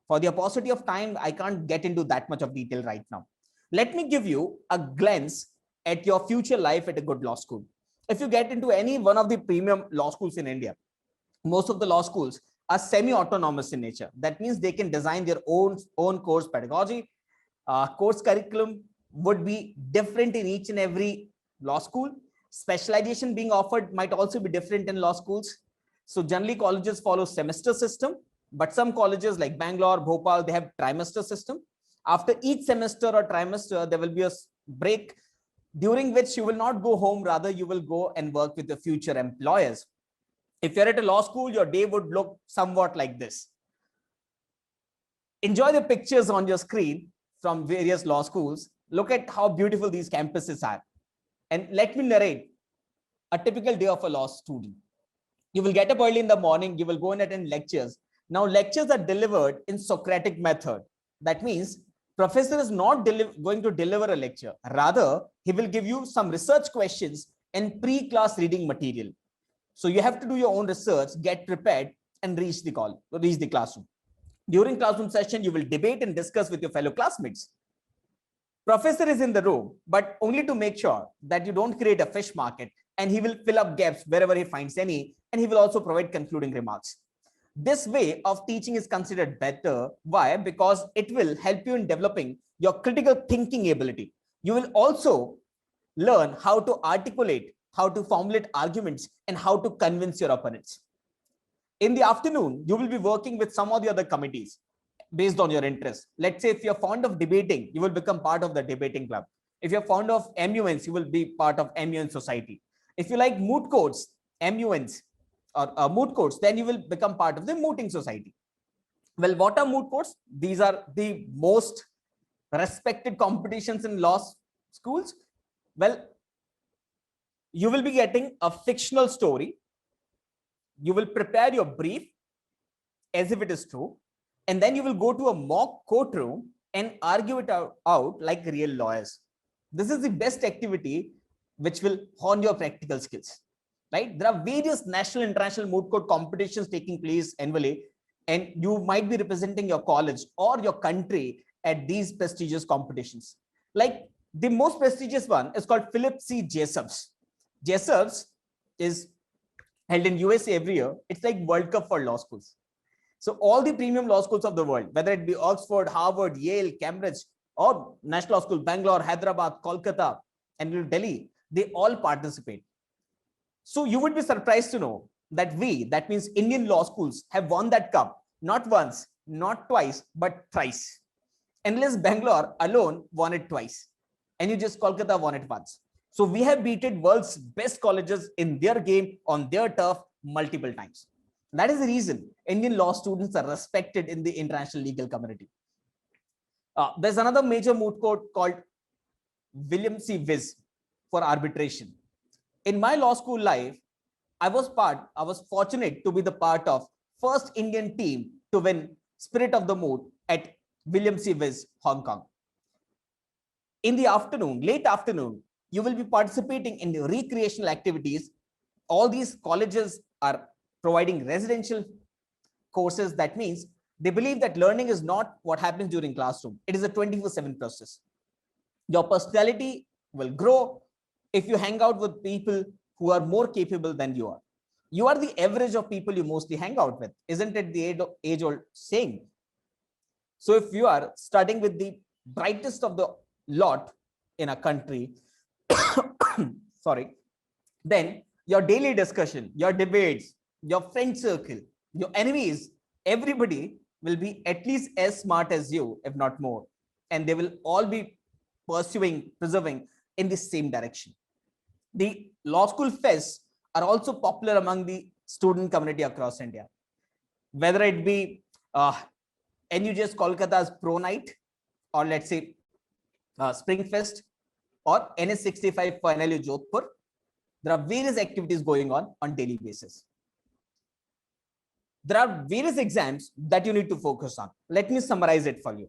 For the paucity of time, I can't get into that much of detail right now. Let me give you a glance at your future life at a good law school. If you get into any one of the premium law schools in India, most of the law schools are semi-autonomous in nature. That means they can design their own course pedagogy. Course curriculum would be different in each and every law school. Specialization being offered might also be different in law schools. So generally colleges follow semester system, but some colleges like Bangalore, Bhopal, they have trimester system. After each semester or trimester, there will be a break during which you will not go home, rather you will go and work with the future employers. If you're at a law school, your day would look somewhat like this. Enjoy the pictures on your screen from various law schools. Look at how beautiful these campuses are. And let me narrate a typical day of a law student. You will get up early in the morning, you will go and attend lectures. Now lectures are delivered in Socratic method. That means professor is not going to deliver a lecture. Rather, he will give you some research questions and pre-class reading material. So you have to do your own research, get prepared, and reach the classroom. During classroom session, you will debate and discuss with your fellow classmates. Professor is in the room, but only to make sure that you don't create a fish market and he will fill up gaps wherever he finds any, and he will also provide concluding remarks. This way of teaching is considered better. Why? Because it will help you in developing your critical thinking ability. You will also learn how to articulate, how to formulate arguments, and how to convince your opponents. In the afternoon, you will be working with some of the other committees based on your interest. Let's say if you're fond of debating, you will become part of the debating club. If you're fond of MUNs, you will be part of MUN society. If you like moot courts, MUNs or moot courts, then you will become part of the mooting society. Well, what are moot courts? These are the most respected competitions in law schools. Well, you will be getting a fictional story. You will prepare your brief as if it is true, and then you will go to a mock courtroom and argue it out like real lawyers. This is the best activity which will hone your practical skills, right? There are various national, international moot court competitions taking place annually, and you might be representing your college or your country at these prestigious competitions. Like the most prestigious one is called Philip C. Jessup's. Jessup's is held in USA every year. It's like World Cup for law schools. So all the premium law schools of the world, whether it be Oxford, Harvard, Yale, Cambridge, or National Law School, Bangalore, Hyderabad, Kolkata, and New Delhi, they all participate. So you would be surprised to know that that means Indian law schools, have won that cup, not once, not twice, but thrice. Unless Bangalore alone won it twice, and you just Kolkata won it once. So we have beaten world's best colleges in their game on their turf multiple times. That is the reason Indian law students are respected in the international legal community. There's another major moot court called William C. Viz for arbitration. In my law school life, I was fortunate to be the part of first Indian team to win Spirit of the Moot at William C. Viz, Hong Kong. In the afternoon, late afternoon, you will be participating in the recreational activities. All these colleges are providing residential courses. That means they believe that learning is not what happens during classroom. It is a 24/7 process. Your personality will grow if you hang out with people who are more capable than you are. You are the average of people you mostly hang out with. Isn't it the age-old saying? So if you are studying with the brightest of the lot in a country, sorry, then your daily discussion, your debates, your friend circle, your enemies, everybody will be at least as smart as you, if not more. And they will all be preserving in the same direction. The law school fests are also popular among the student community across India. Whether it be NUJS Kolkata's Pro Night, or let's say Spring Fest, or NS65 for NLU Jodhpur, there are various activities going on daily basis. There are various exams that you need to focus on. Let me summarize it for you.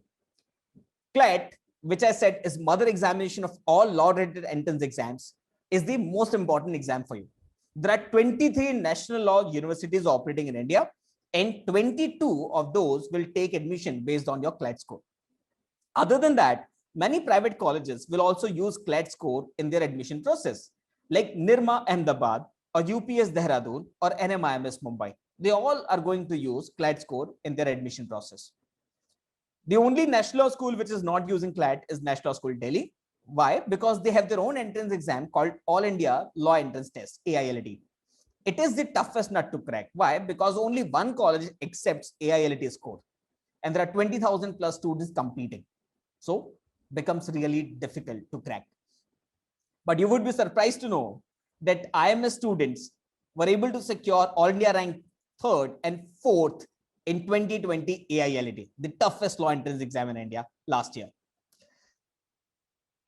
CLAT, which I said is mother examination of all law-related entrance exams, is the most important exam for you. There are 23 national law universities operating in India, and 22 of those will take admission based on your CLAT score. Other than that, many private colleges will also use CLAT score in their admission process, like Nirma Ahmedabad or UPS Dehradun or NMIMS Mumbai. They all are going to use CLAT score in their admission process. The only national law school which is not using CLAT is National Law School Delhi. Why? Because they have their own entrance exam called All India Law Entrance Test, AILT. It is the toughest nut to crack. Why? Because only one college accepts AILT score, and there are 20,000 plus students competing. So becomes really difficult to crack. But you would be surprised to know that IMS students were able to secure All India rank 3rd and 4th in 2020 AILT, the toughest law entrance exam in India last year.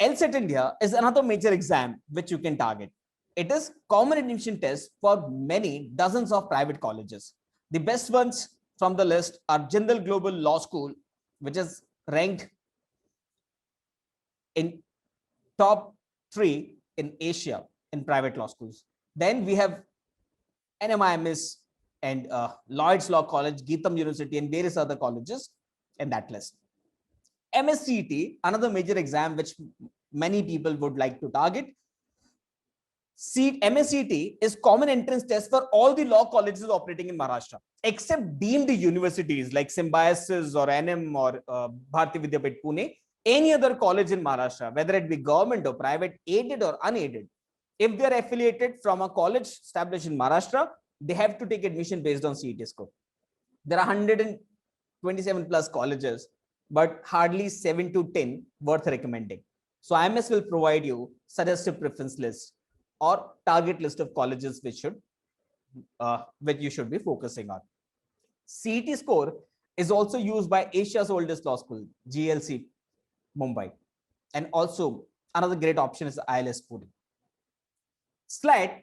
LSAT India is another major exam which you can target. It is common admission test for many dozens of private colleges. The best ones from the list are Jindal Global Law School, which is ranked in top 3 in Asia in private law schools. Then we have NMIMS and Lloyd's Law College, Geetham University, and various other colleges in that list. MSCT, another major exam which many people would like to target. MSCT is common entrance test for all the law colleges operating in Maharashtra, except deemed universities like Symbiosis or NM or Bharati Vidyapit Pune. Any other college in Maharashtra, whether it be government or private, aided or unaided, if they are affiliated from a college established in Maharashtra, they have to take admission based on CET score. There are 127 plus colleges, but hardly 7 to 10 worth recommending. So IMS will provide you suggestive preference list or target list of colleges which you should be focusing on. CET score is also used by Asia's oldest law school, GLC Mumbai, and also another great option is ILS Pune. SLAT,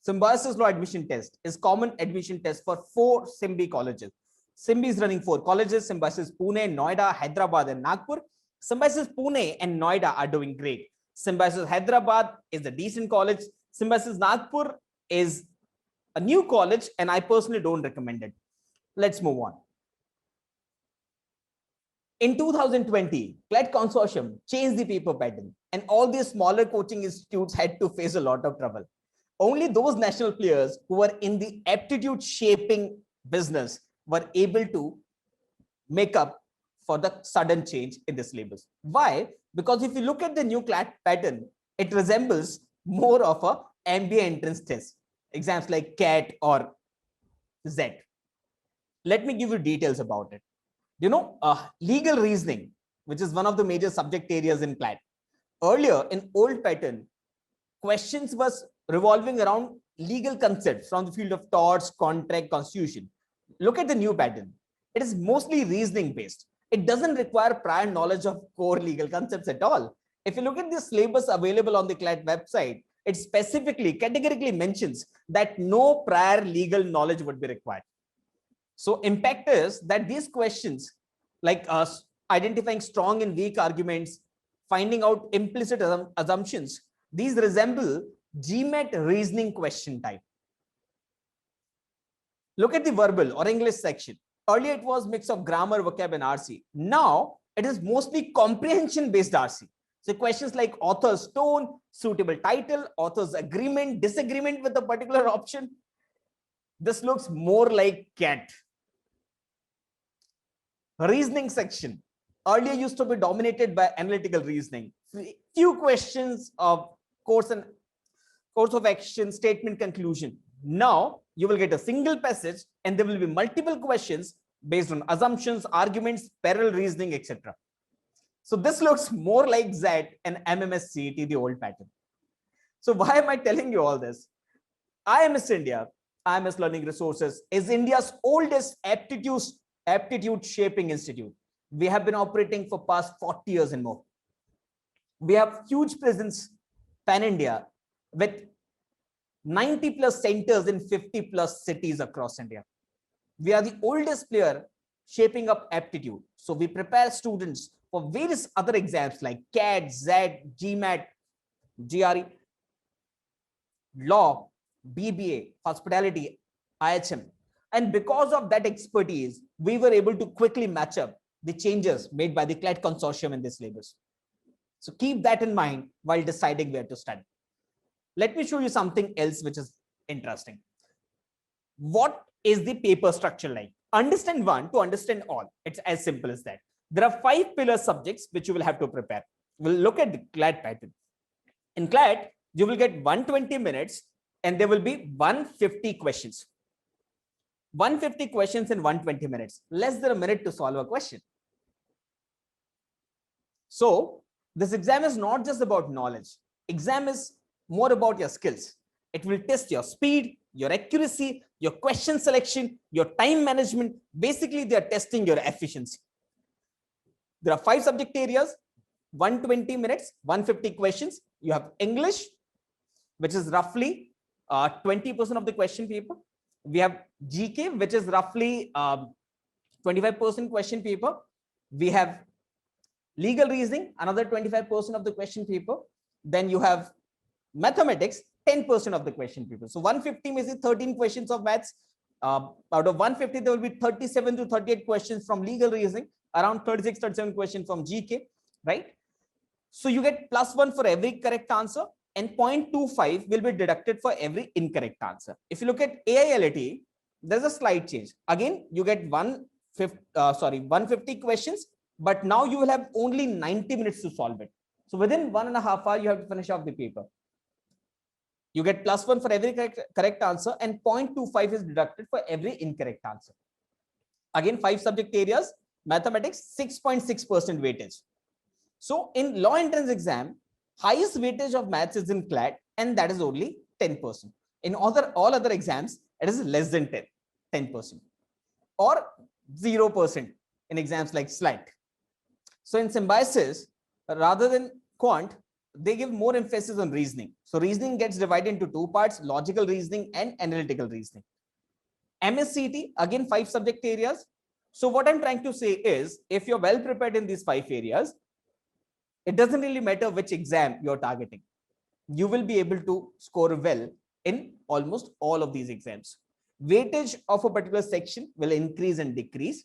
Symbiosis Law Admission Test, is common admission test for 4 SIMBI colleges. SIMBI is running 4 colleges: Symbiosis Pune, Noida, Hyderabad, and Nagpur. Symbiosis Pune and Noida are doing great. Symbiosis Hyderabad is a decent college. Symbiosis Nagpur is a new college, and I personally don't recommend it. Let's move on. In 2020, CLAT Consortium changed the paper pattern, and all these smaller coaching institutes had to face a lot of trouble. Only those national players who were in the aptitude shaping business were able to make up for the sudden change in the syllabus. Why? Because if you look at the new CLAT pattern, it resembles more of a MBA entrance test, exams like CAT or Z. Let me give you details about it. Legal reasoning, which is one of the major subject areas in CLAT. Earlier, in old pattern, questions was revolving around legal concepts from the field of torts, contract, constitution. Look at the new pattern. It is mostly reasoning based. It doesn't require prior knowledge of core legal concepts at all. If you look at the syllabus available on the CLAT website, it specifically, categorically mentions that no prior legal knowledge would be required. So impact is that these questions, like identifying strong and weak arguments, finding out implicit assumptions, these resemble GMAT reasoning question type. Look at the verbal or English section. Earlier, it was mix of grammar, vocab, and RC. Now, it is mostly comprehension-based RC. So questions like author's tone, suitable title, author's agreement, disagreement with a particular option. This looks more like CAT. Reasoning section. Earlier used to be dominated by analytical reasoning. Few questions of course of action, statement, conclusion. Now you will get a single passage and there will be multiple questions based on assumptions, arguments, parallel reasoning, etc. So this looks more like Z and MMS CET, the old pattern. So why am I telling you all this? IMS India, IMS Learning Resources, is India's oldest aptitude shaping institute. We have been operating for past 40 years and more. We have huge presence pan-India with 90 plus centers in 50 plus cities across India. We are the oldest player shaping up aptitude. So we prepare students for various other exams like CAT, Z, GMAT, GRE, law, BBA, hospitality, IHM. And because of that expertise, we were able to quickly match up the changes made by the CLAT Consortium in this syllabus. So keep that in mind while deciding where to study. Let me show you something else which is interesting. What is the paper structure like? Understand one to understand all. It's as simple as that. There are 5 pillar subjects which you will have to prepare. We'll look at the CLAT pattern. In CLAT, you will get 120 minutes and there will be 150 questions. 150 questions in 120 minutes. Less than a minute to solve a question. So this exam is not just about knowledge. Exam is more about your skills. It will test your speed, your accuracy, your question selection, your time management. Basically, they are testing your efficiency. There are 5 subject areas, 120 minutes, 150 questions. You have English, which is roughly 20% of the question paper. We have GK, which is roughly 25% question paper. We have legal reasoning, another 25% of the question paper. Then you have mathematics, 10% of the question paper. So 150 means 13 questions of maths. Out of 150, there will be 37 to 38 questions from legal reasoning, around 36, 37 questions from GK, right? So you get +1 for every correct answer. and 0.25 will be deducted for every incorrect answer. If you look at AILT, there's a slight change. Again, you get 150 questions, but now you will have only 90 minutes to solve it. So within 1.5 hours, you have to finish off the paper. You get +1 for every correct answer, and 0.25 is deducted for every incorrect answer. Again, 5 subject areas, mathematics, 6.6% weightage. So in law entrance exam, highest weightage of maths is in CLAT, and that is only 10%. In all other exams, it is less than 10%, or 0% in exams like SLAT. So in symbiosis, rather than quant, they give more emphasis on reasoning. So reasoning gets divided into 2 parts: logical reasoning and analytical reasoning. MSCT, again 5 subject areas. So what I'm trying to say is, if you're well prepared in these 5 areas, it doesn't really matter which exam you're targeting. You will be able to score well in almost all of these exams. Weightage of a particular section will increase and decrease.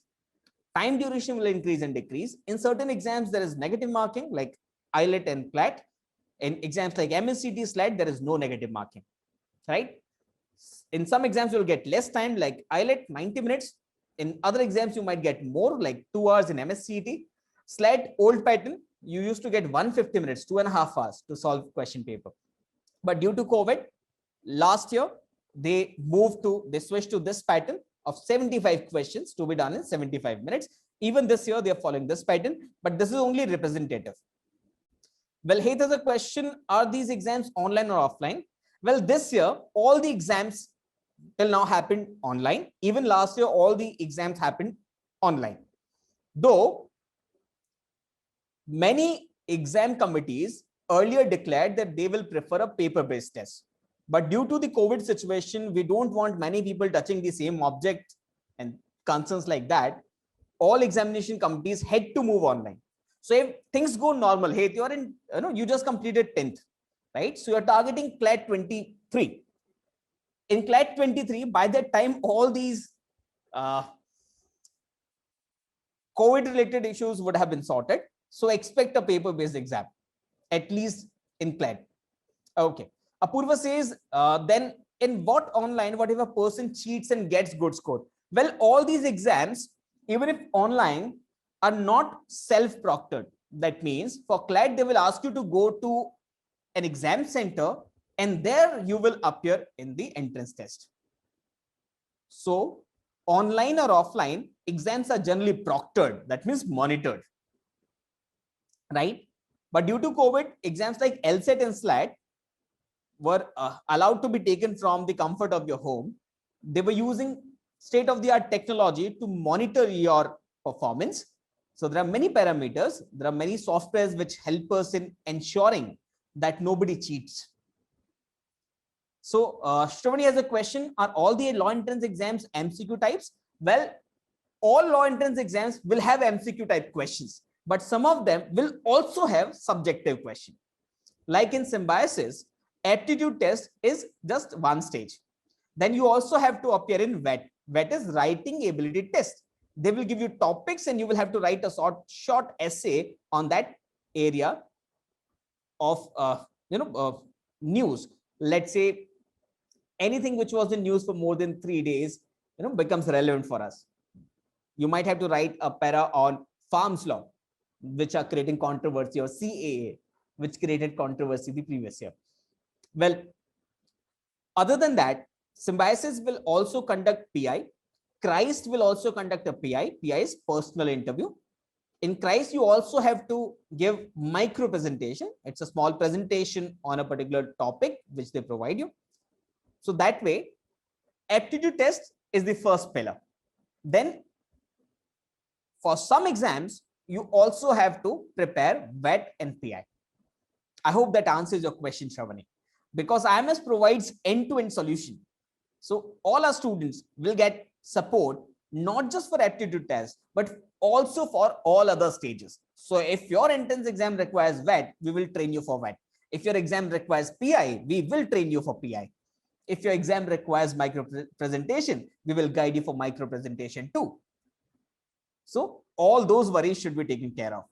Time duration will increase and decrease. In certain exams, there is negative marking like IELTS and CLAT. In exams like MSCT, SLAT, there is no negative marking, right? In some exams, you'll get less time like IELTS, 90 minutes. In other exams, you might get more like 2 hours in MSCT. SLAT, old pattern, you used to get 150 minutes, 2.5 hours to solve question paper. But due to COVID, last year, they switched to this pattern of 75 questions to be done in 75 minutes. Even this year, they are following this pattern, but this is only representative. Well, hey, there's a question, are these exams online or offline? Well, this year, all the exams till now happened online. Even last year, all the exams happened online. Though, many exam committees earlier declared that they will prefer a paper-based test. But due to the COVID situation, we don't want many people touching the same object and concerns like that. All examination committees had to move online. So if things go normal, hey, you're in, you just completed 10th, right? So you're targeting CLAT 23. In CLAT 23, by that time, all these COVID-related issues would have been sorted. So expect a paper-based exam, at least in CLAT. Okay. Apurva says, then in what if a person cheats and gets good score? Well, all these exams, even if online, are not self-proctored. That means for CLAT, they will ask you to go to an exam center and there you will appear in the entrance test. So online or offline, exams are generally proctored. That means monitored, right? But due to COVID, exams like LSAT and SLAT were allowed to be taken from the comfort of your home. They were using state-of-the-art technology to monitor your performance. So there are many parameters, there are many softwares which help us in ensuring that nobody cheats. So Shravani has a question, are all the law entrance exams MCQ types? Well, all law entrance exams will have MCQ type questions, but some of them will also have subjective questions. Like in symbiosis, aptitude test is just one stage. Then you also have to appear in WET. WET is writing ability test. They will give you topics and you will have to write a short essay on that area of news. Let's say anything which was in news for more than 3 days becomes relevant for us. You might have to write a para on farms law, which are creating controversy, or CAA, which created controversy the previous year. Well, other than that, symbiosis will also conduct PI. Christ will also conduct a PI. PI is personal interview. In Christ, you also have to give micro presentation. It's a small presentation on a particular topic which they provide you. So that way, aptitude test is the first pillar. Then for some exams, you also have to prepare WET and PI. I hope that answers your question, Shravani, because IMS provides end-to-end solution. So all our students will get support, not just for aptitude test, but also for all other stages. So if your entrance exam requires WET, we will train you for WET. If your exam requires PI, we will train you for PI. If your exam requires micro presentation, we will guide you for micro presentation too. So all those worries should be taken care of.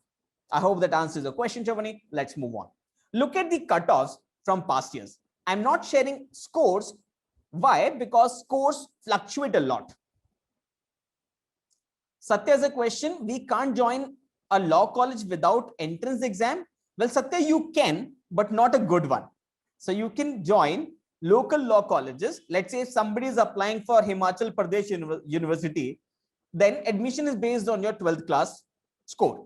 I hope that answers the question, Shravani. Let's move on. Look at the cutoffs from past years. I'm not sharing scores. Why? Because scores fluctuate a lot. Satya has a question. We can't join a law college without entrance exam. Well, Satya, you can, but not a good one. So you can join local law colleges. Let's say if somebody is applying for Himachal Pradesh University, then admission is based on your 12th class score.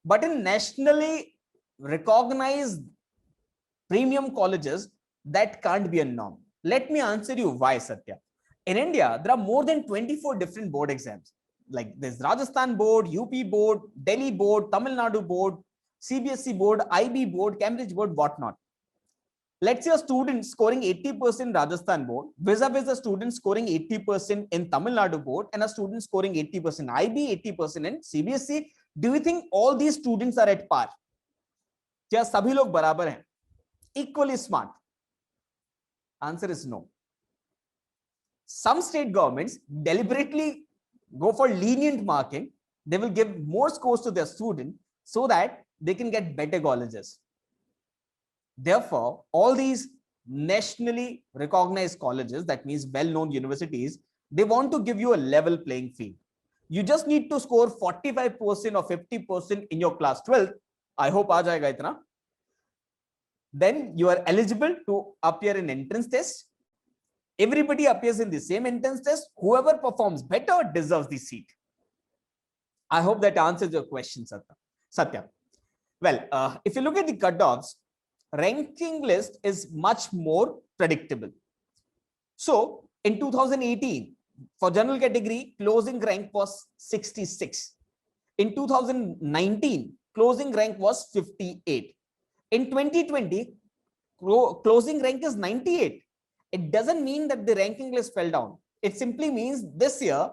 But in nationally recognized premium colleges, that can't be a norm. Let me answer you why, Satya. In India, there are more than 24 different board exams. Like there's Rajasthan board, UP board, Delhi board, Tamil Nadu board, CBSE board, IB board, Cambridge board, whatnot. Let's say a student scoring 80% Rajasthan board, vis-a-vis a student scoring 80% in Tamil Nadu board, and a student scoring 80% IB, 80% in CBSE. Do you think all these students are at par? क्या सभी लोग बराबर हैं? Equally smart? Answer is no. Some state governments deliberately go for lenient marking. They will give more scores to their student so that they can get better colleges. Therefore, all these nationally recognized colleges, that means well-known universities, they want to give you a level playing field. You just need to score 45% or 50% in your class 12. I hope aa jayega itna. Then you are eligible to appear in entrance test. Everybody appears in the same entrance test. Whoever performs better deserves the seat. I hope that answers your question, Satya. Well, if you look at the cutoffs, ranking list is much more predictable. So in 2018, for general category, closing rank was 66. In 2019, closing rank was 58. In 2020, closing rank is 98. It doesn't mean that the ranking list fell down. It simply means this year,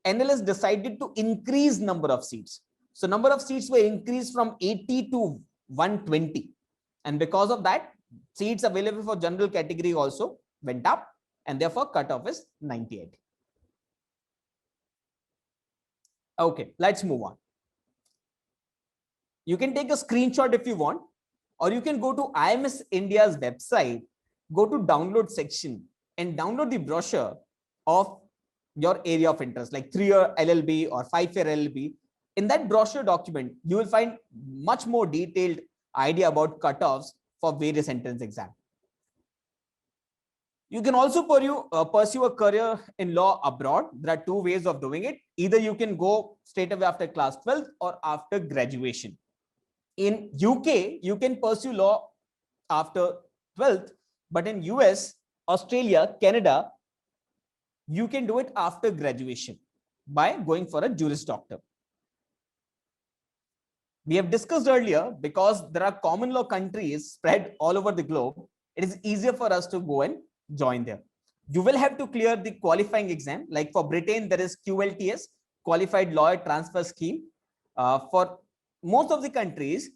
NLS decided to increase number of seats. So number of seats were increased from 80 to 120. And because of that, seats available for general category also went up, and therefore cutoff is 98. Okay, let's move on. You can take a screenshot if you want, or you can go to IMS India's website, go to download section and download the brochure of your area of interest, like 3-year LLB or 5-year LLB. In that brochure document, you will find much more detailed idea about cutoffs for various entrance exams. You can also pursue a career in law abroad. There are two ways of doing it. Either you can go straight away after class 12 or after graduation. In UK, you can pursue law after 12th, but in US, Australia, Canada, you can do it after graduation by going for a Juris Doctor. We have discussed earlier, because there are common law countries spread all over the globe, it is easier for us to go and join there. You will have to clear the qualifying exam. Like for Britain, there is QLTS, Qualified Lawyer Transfer Scheme. For most of the countries,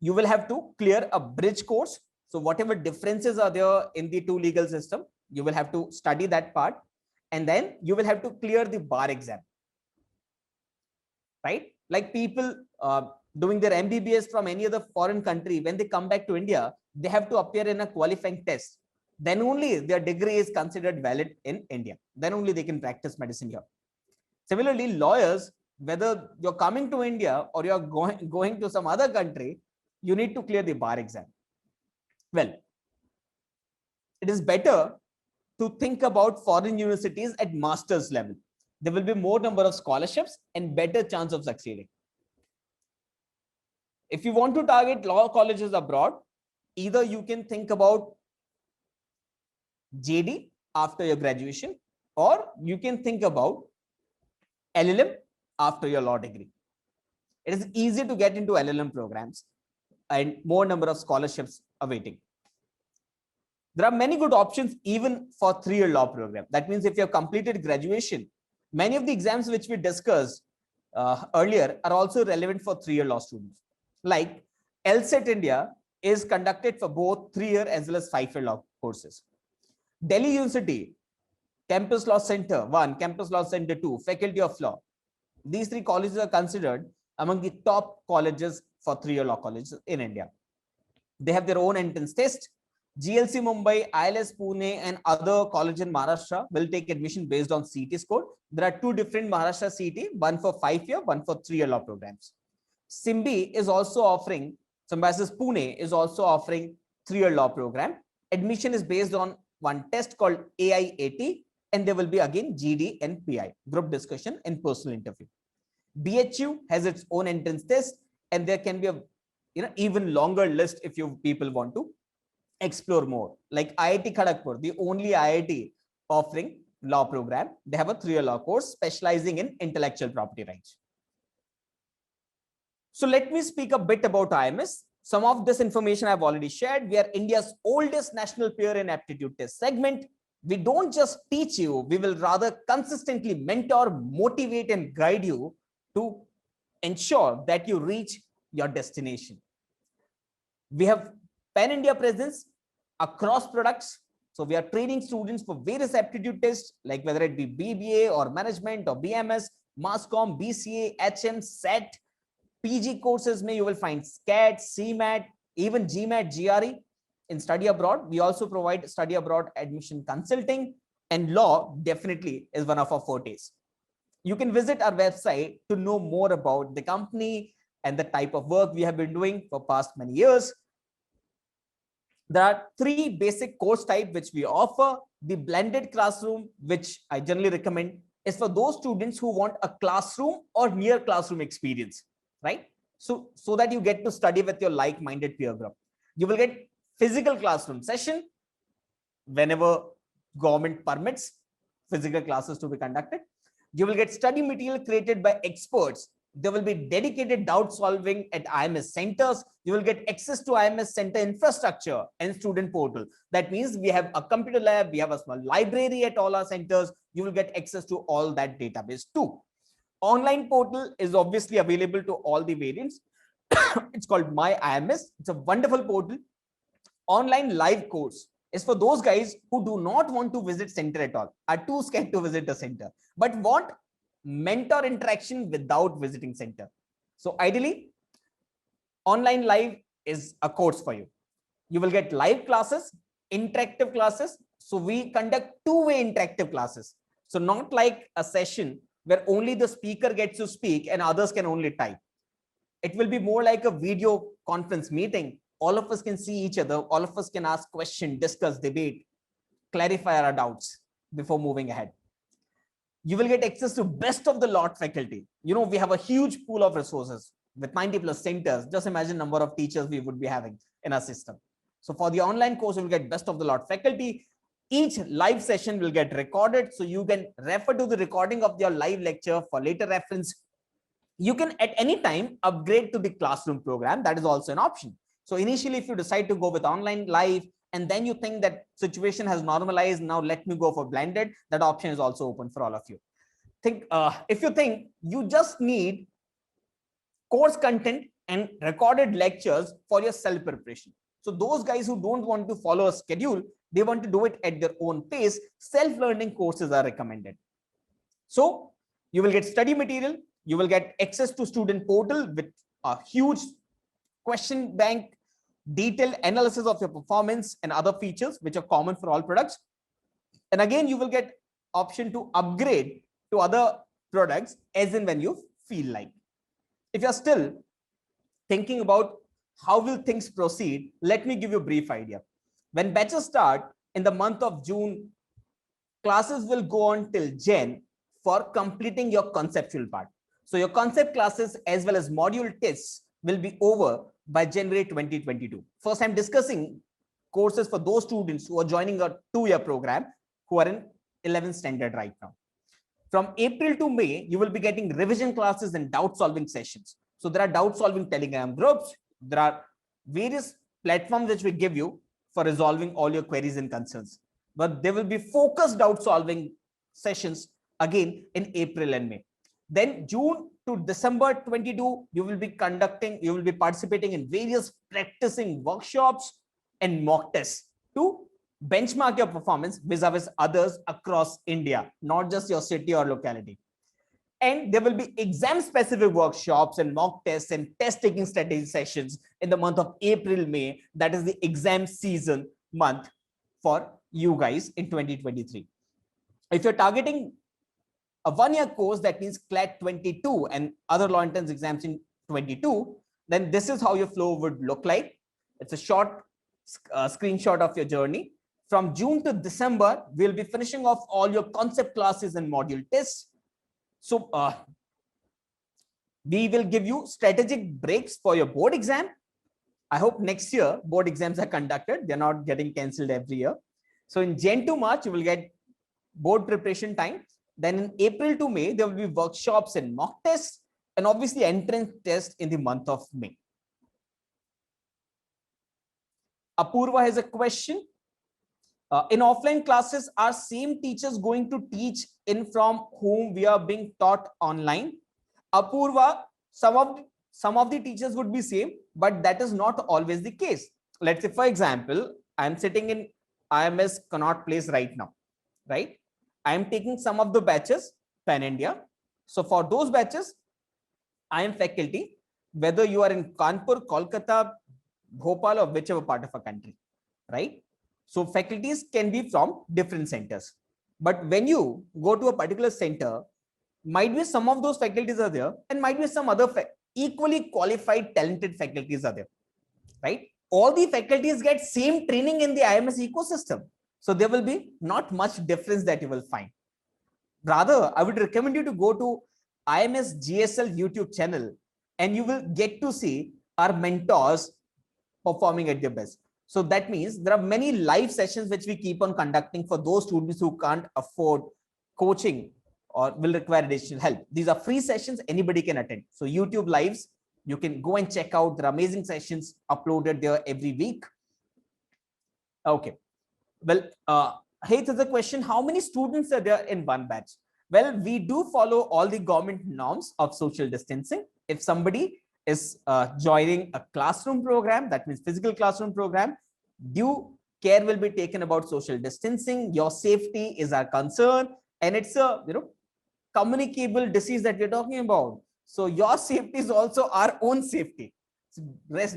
you will have to clear a bridge course. So whatever differences are there in the two legal system, you will have to study that part. And then you will have to clear the bar exam. Right? Like people doing their MBBS from any other foreign country, when they come back to India, they have to appear in a qualifying test. Then only their degree is considered valid in India. Then only they can practice medicine here. Similarly, lawyers, whether you're coming to India or you're going to some other country, you need to clear the bar exam. Well, it is better to think about foreign universities at master's level. There will be more number of scholarships and better chance of succeeding. If you want to target law colleges abroad, either you can think about JD after your graduation, or you can think about LLM after your law degree. It is easy to get into LLM programs and more number of scholarships awaiting. There are many good options even for 3-year law program. That means if you have completed graduation, many of the exams which we discussed earlier are also relevant for 3-year law students. Like LSAT India is conducted for both 3-year as well as 5-year law courses. Delhi University, Campus Law Center 1, Campus Law Center 2, Faculty of Law. These 3 colleges are considered among the top colleges for 3-year law colleges in India. They have their own entrance test. GLC Mumbai, ILS Pune, and other colleges in Maharashtra will take admission based on CET score. There are two different Maharashtra CET, one for 5-year, one for 3-year law programs. SIMBI is also offering, Symbiosis Pune is also offering 3-year law program. Admission is based on one test called AIAT, and there will be again GD and PI, group discussion and personal interview. BHU has its own entrance test, and there can be a even longer list if you people want to explore more. Like IIT Kharagpur, the only IIT offering law program, they have a 3-year law course specializing in intellectual property rights. So let me speak a bit about IMS. Some of this information I've already shared. We are India's oldest national peer in aptitude test segment. We don't just teach you, we will rather consistently mentor, motivate, and guide you to ensure that you reach your destination. We have pan-India presence across products. So we are training students for various aptitude tests, like whether it be BBA or management or BMS, MassCom, BCA, HM, SET, PG courses. You will find SCAT, CMAT, even GMAT, GRE. In study abroad, we also provide study abroad admission consulting, and law definitely is one of our fortes. You can visit our website to know more about the company and the type of work we have been doing for past many years. There are 3 basic course types which we offer. The blended classroom, which I generally recommend, is for those students who want a classroom or near classroom experience, right? So that you get to study with your like-minded peer group. You will get physical classroom session whenever government permits physical classes to be conducted. You will get study material created by experts. There will be dedicated doubt solving at IMS centers. You will get access to IMS center infrastructure and student portal. That means we have a computer lab, we have a small library at all our centers. You will get access to all that database too. Online portal is obviously available to all the variants. It's called My IMS. It's a wonderful portal. Online live course is for those guys who do not want to visit center at all, are too scared to visit the center, but want mentor interaction without visiting center. So ideally, online live is a course for you. You will get live classes, interactive classes. So we conduct 2-way interactive classes. So not like a session where only the speaker gets to speak and others can only type. It will be more like a video conference meeting. All of us can see each other. All of us can ask questions, discuss, debate, clarify our doubts before moving ahead. You will get access to best of the lot faculty. We have a huge pool of resources with 90+ centers. Just imagine number of teachers we would be having in our system. So for the online course, you will get best of the lot faculty. Each live session will get recorded, so you can refer to the recording of your live lecture for later reference. You can at any time upgrade to the classroom program. That is also an option. So initially, if you decide to go with online live, and then you think that situation has normalized, now let me go for blended, that option is also open for all of you. If you think you just need course content and recorded lectures for your self preparation. So those guys who don't want to follow a schedule, they want to do it at their own pace, self-learning courses are recommended. So you will get study material, you will get access to student portal with a huge question bank, detailed analysis of your performance and other features which are common for all products. And again, you will get option to upgrade to other products as and when you feel like. If you're still thinking about how will things proceed, let me give you a brief idea. When batches start in the month of June, classes will go on till Jan for completing your conceptual part. So your concept classes as well as module tests will be over by January 2022. First, I'm discussing courses for those students who are joining a 2-year program who are in 11th standard right now. From April to May, you will be getting revision classes and doubt solving sessions. So there are doubt solving Telegram groups. There are various platforms which we give you for resolving all your queries and concerns. But there will be focused doubt solving sessions again in April and May. Then June to December 22, you will be participating in various practicing workshops and mock tests to benchmark your performance vis-a-vis others across India, not just your city or locality. And there will be exam specific workshops and mock tests and test taking strategy sessions in the month of April, May. That is the exam season month for you guys in 2023. If you're targeting a 1-year course, that means CLAT 22 and other law entrance exams in 22, then this is how your flow would look like. It's a short screenshot of your journey. From June to December, we'll be finishing off all your concept classes and module tests. So we will give you strategic breaks for your board exam. I hope next year board exams are conducted. They're not getting cancelled every year. So in Jan to March, you will get board preparation time. Then in April to May, there will be workshops and mock tests, and obviously entrance test in the month of May. Apurva has a question. In offline classes, are same teachers going to teach in from whom we are being taught online? Apurva, some of the teachers would be same, but that is not always the case. Let's say, for example, I'm sitting in IMS Connaught Place right now, right? I'm taking some of the batches pan India. So for those batches, I am faculty, whether you are in Kanpur, Kolkata, Bhopal, or whichever part of a country, right? So faculties can be from different centers. But when you go to a particular center, might be some of those faculties are there, and might be some other equally qualified, talented faculties are there, right? All the faculties get same training in the IMS ecosystem. So there will be not much difference that you will find. Rather, I would recommend you to go to IMS GSL YouTube channel, and you will get to see our mentors performing at their best. So that means there are many live sessions which we keep on conducting for those students who can't afford coaching or will require additional help. These are free sessions, anybody can attend. So YouTube lives, you can go and check out. There are amazing sessions uploaded there every week. Okay. Well, hey, there's a question. How many students are there in one batch? Well, we do follow all the government norms of social distancing. If somebody is joining a classroom program, that means physical classroom program, due care will be taken about social distancing. Your safety is our concern, and it's a communicable disease that we're talking about. So your safety is also our own safety. So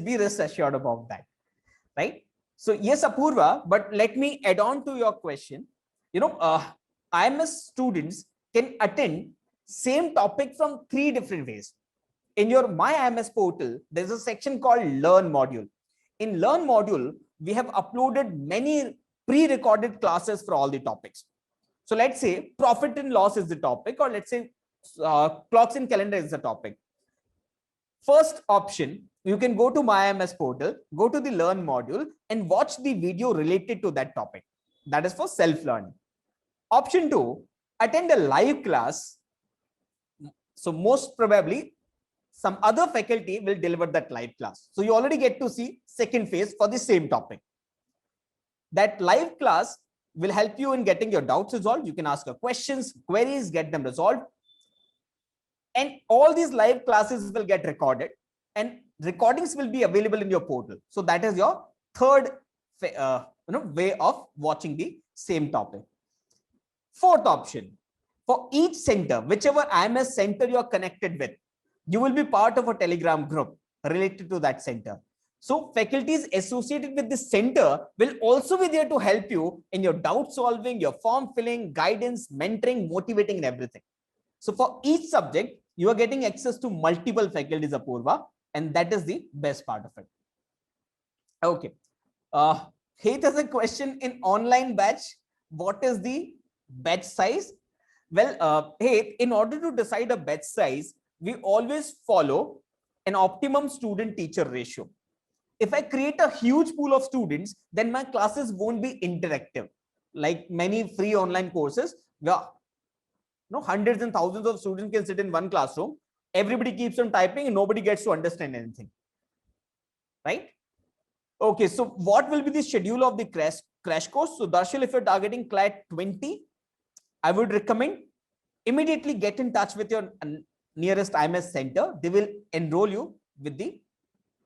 be rest assured about that, right? So yes, Apurva, but let me add on to your question. IMS students can attend same topic from 3 different ways. In your My IMS portal, there's a section called Learn module. In Learn module, we have uploaded many pre-recorded classes for all the topics. So let's say profit and loss is the topic, or let's say clocks and calendar is the topic. First option, you can go to My IMS portal, go to the Learn module, and watch the video related to that topic. That is for self-learning. Option 2, attend a live class. So most probably, some other faculty will deliver that live class. So you already get to see second phase for the same topic. That live class will help you in getting your doubts resolved. You can ask your questions, queries, get them resolved. And all these live classes will get recorded, and recordings will be available in your portal. So that is your third way of watching the same topic. Fourth option, for each center, whichever IMS center you are connected with, you will be part of a Telegram group related to that center. So faculties associated with this center will also be there to help you in your doubt solving, your form filling, guidance, mentoring, motivating, and everything. So for each subject, you are getting access to multiple faculties, Apurva, and that is the best part of it. Okay. Hey, there's a question in online batch. What is the batch size? Well, hey, in order to decide a batch size, we always follow an optimum student teacher ratio. If I create a huge pool of students, then my classes won't be interactive. Like many free online courses, where hundreds and thousands of students can sit in one classroom. Everybody keeps on typing and nobody gets to understand anything, right? Okay, so what will be the schedule of the crash course? So Darshil, if you're targeting CLAT 20, I would recommend immediately get in touch with your nearest IMS center. They will enroll you with the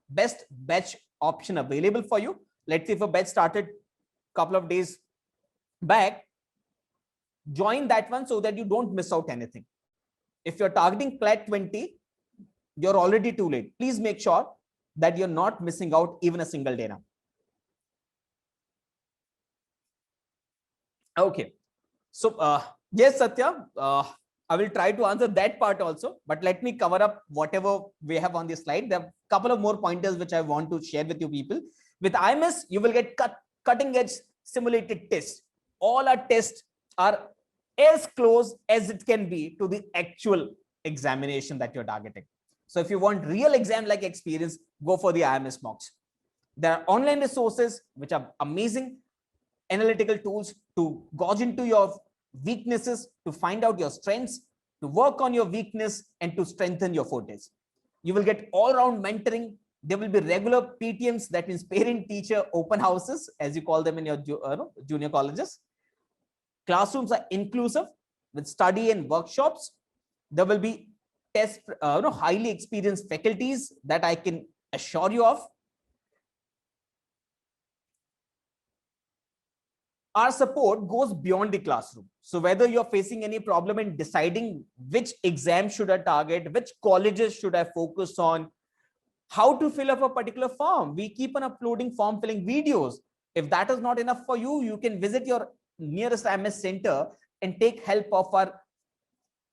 best batch option available for you. Let's say if a batch started a couple of days back, join that one so that you don't miss out anything. If you're targeting CLAT 20, you're already too late. Please make sure that you're not missing out even a single day now. Okay. So, yes, Satya, I will try to answer that part also, but let me cover up whatever we have on this slide. There are a couple of more pointers which I want to share with you people. With IMS, you will get cutting edge simulated tests. All our tests are as close as it can be to the actual examination that you're targeting. So if you want real exam like experience, go for the IMS mocks. There are online resources which are amazing analytical tools to gauge into your weaknesses, to find out your strengths, to work on your weakness, and to strengthen your fortes. You will get all-round mentoring. There will be regular PTMs, that means parent-teacher open houses, as you call them in your junior colleges. Classrooms are inclusive with study and workshops. There will be highly experienced faculties that I can assure you of. Our support goes beyond the classroom. So whether you're facing any problem in deciding which exam should I target, which colleges should I focus on, how to fill up a particular form, we keep on uploading form filling videos. If that is not enough for you, you can visit your nearest IMS center and take help of our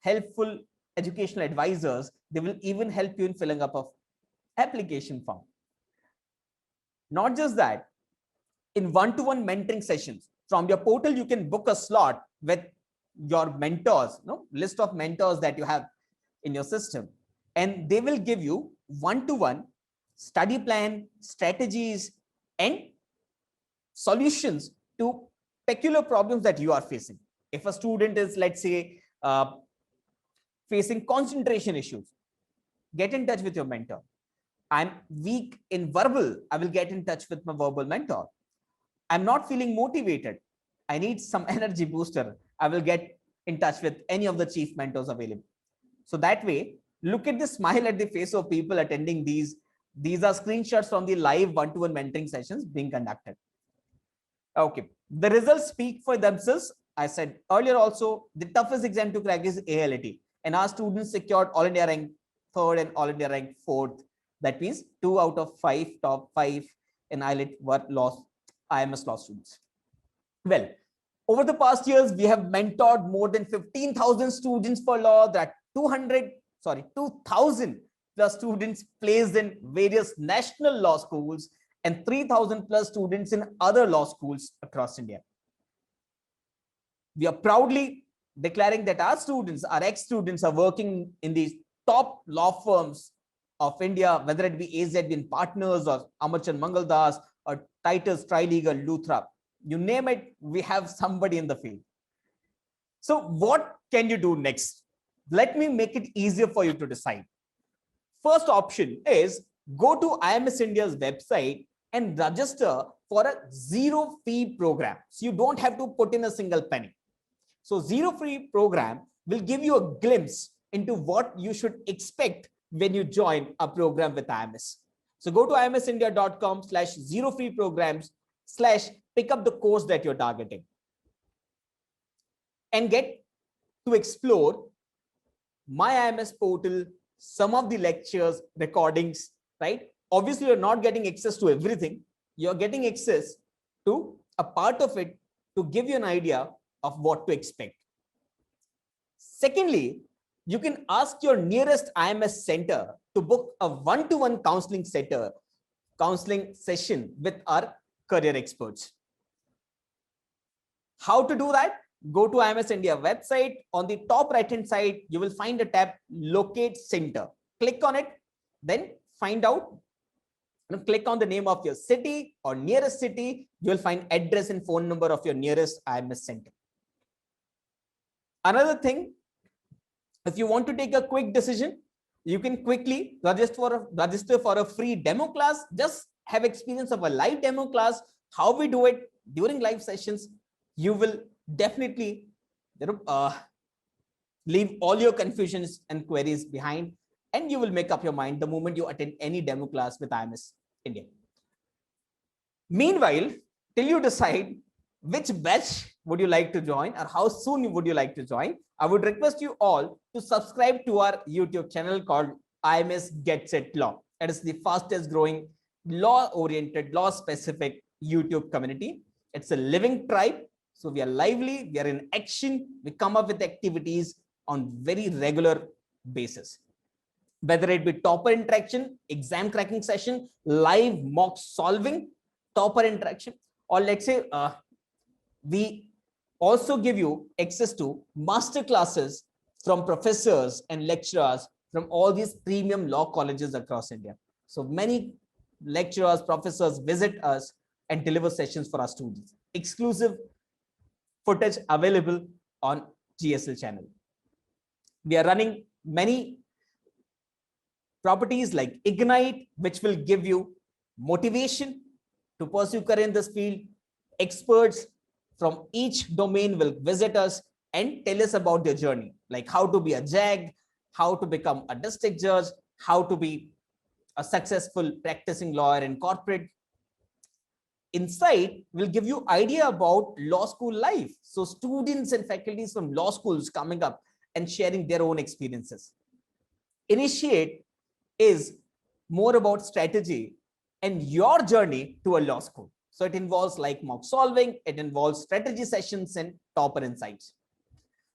helpful educational advisors. They will even help you in filling up of application form. Not just that, in one-to-one mentoring sessions, from your portal, you can book a slot with your mentors, list of mentors that you have in your system, and they will give you one-to-one study plan, strategies, and solutions to peculiar problems that you are facing. If a student is, let's say, facing concentration issues, get in touch with your mentor. I'm weak in verbal, I will get in touch with my verbal mentor. I'm not feeling motivated, I need some energy booster, I will get in touch with any of the chief mentors available. So that way, look at the smile at the face of people attending these. These are screenshots from the live one-to-one mentoring sessions being conducted. Okay, the results speak for themselves. I said earlier also, the toughest exam to crack is ALT, and our students secured All India rank 3rd and All India rank 4th. That means 2 out of 5 top 5 in IELTS were IMS law students. Well, over the past years, we have mentored more than 15,000 students for law. There are 2,000 plus students placed in various national law schools and 3,000 plus students in other law schools across India. We are proudly declaring that our students, our ex-students, are working in these top law firms of India, whether it be AZ in Partners or Amarchand Mangaldas or Titus Trilegal, Luthra. You name it, we have somebody in the field. So what can you do next? Let me make it easier for you to decide. First option is go to IMS India's website and register for a zero fee program. So you don't have to put in a single penny. So zero fee program will give you a glimpse into what you should expect when you join a program with IMS. So go to imsindia.com/zero free programs/ pick up the course that you're targeting and get to explore my IMS portal, some of the lectures, recordings, right? Obviously, you're not getting access to everything. You're getting access to a part of it to give you an idea of what to expect. Secondly, you can ask your nearest IMS center to book a one-to-one counseling session with our career experts. How to do that? Go to IMS India website. On the top right-hand side, you will find a tab, Locate Center. Click on it, then find out. Click on the name of your city or nearest city. You will find address and phone number of your nearest IMS center. Another thing, if you want to take a quick decision, you can quickly register for a free demo class. Just have experience of a live demo class, how we do it during live sessions. You will definitely leave all your confusions and queries behind, and you will make up your mind the moment you attend any demo class with IMS India. Meanwhile, till you decide which batch would you like to join, or how soon would you like to join? I would request you all to subscribe to our YouTube channel called IMS Get Set Law. It is the fastest growing law oriented, law specific YouTube community. It's a living tribe. So we are lively, we are in action, we come up with activities on very regular basis. Whether it be topper interaction, exam cracking session, live mock solving, topper interaction, or let's say we also give you access to master classes from professors and lecturers from all these premium law colleges across India. So many lecturers, professors visit us and deliver sessions for our students. Exclusive footage available on GSL channel. We are running many properties like Ignite, which will give you motivation to pursue career in this field. Experts from each domain will visit us and tell us about their journey, like how to be a JAG, how to become a district judge, how to be a successful practicing lawyer in corporate. Insight will give you idea about law school life. So students and faculties from law schools coming up and sharing their own experiences. Initiate is more about strategy and your journey to a law school. So it involves like mock solving, it involves strategy sessions and topper insights.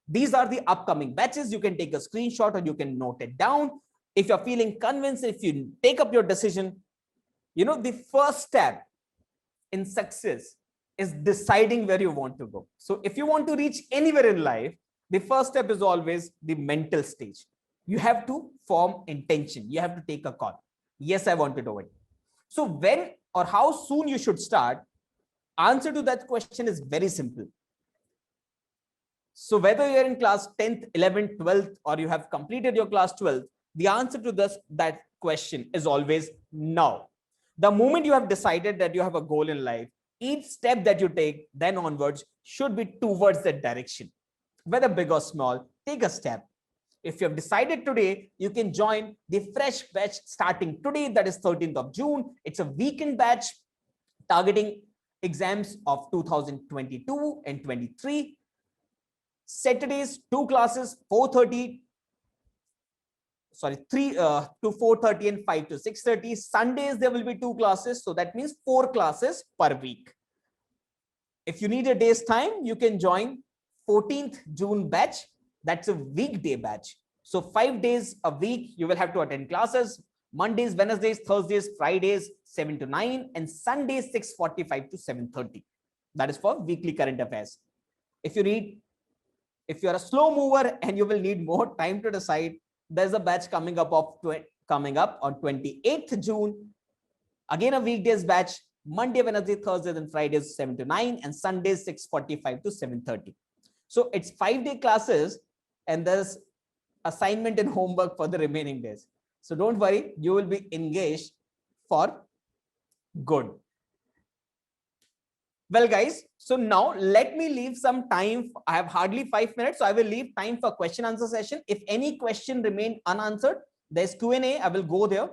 These are the upcoming batches. You can take a screenshot or you can note it down. If you're feeling convinced, if you take up your decision, you know, the first step in success is deciding where you want to go. So if you want to reach anywhere in life, the first step is always the mental stage. You have to form intention. You have to take a call. Yes, I want to do it. So when or how soon you should start, answer to that question is very simple. So whether you're in class 10th, 11th, 12th, or you have completed your class 12th, the answer to that question is always now. The moment you have decided that you have a goal in life, each step that you take then onwards should be towards that direction. Whether big or small, take a step. If you have decided today, you can join the fresh batch starting today, that is 13th of June. It's a weekend batch targeting exams of 2022 and 23. Saturdays, 2 classes, 4:30, sorry, 3 to 4:30 and 5 to 6:30. Sundays, there will be 2 classes. So that means 4 classes per week. If you need a day's time, you can join 14th June batch. That's a weekday batch. So 5 days a week, you will have to attend classes. Mondays, Wednesdays, Thursdays, Fridays, 7 to 9, and Sundays, 6:45 to 7:30. That is for weekly current affairs. If you're a slow mover and you will need more time to decide, there's a batch coming up on 28th June. Again, a weekdays batch, Monday, Wednesday, Thursdays, and Fridays, 7 to 9, and Sundays, 6:45 to 7:30. So it's 5-day classes, and there's assignment and homework for the remaining days. So don't worry, you will be engaged for good. Well, guys, so now let me leave some time. I have hardly 5 minutes, so I will leave time for question answer session. If any question remain unanswered, there's Q&A. I will go there.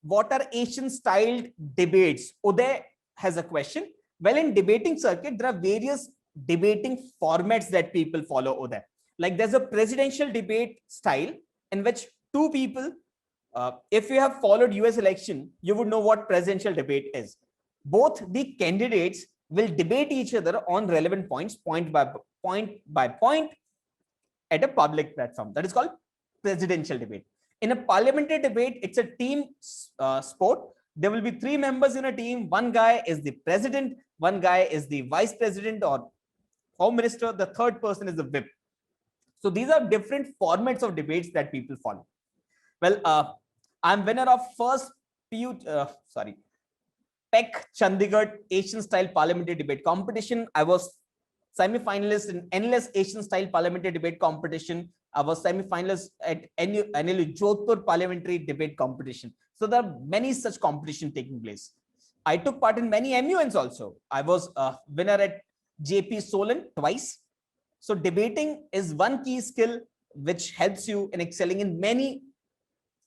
What are Asian styled debates? Uday has a question. Well, in debating circuit, there are various debating formats that people follow, Uday. Like there's a presidential debate style in which two people, if you have followed US election, you would know what presidential debate is. Both the candidates will debate each other on relevant points, point by point, at a public platform. That is called presidential debate. In a parliamentary debate, it's a team sport. There will be 3 members in a team. One guy is the president, one guy is the vice president or home minister, the third person is the whip. So these are different formats of debates that people follow. Well, I'm winner of first PEC Chandigarh Asian style parliamentary debate competition. I was semi-finalist in endless Asian style parliamentary debate competition. I was semi-finalist at annual Jodhpur parliamentary debate competition. So there are many such competitions taking place. I took part in many MUNs also. I was a winner at JP Solon twice. So debating is one key skill which helps you in excelling in many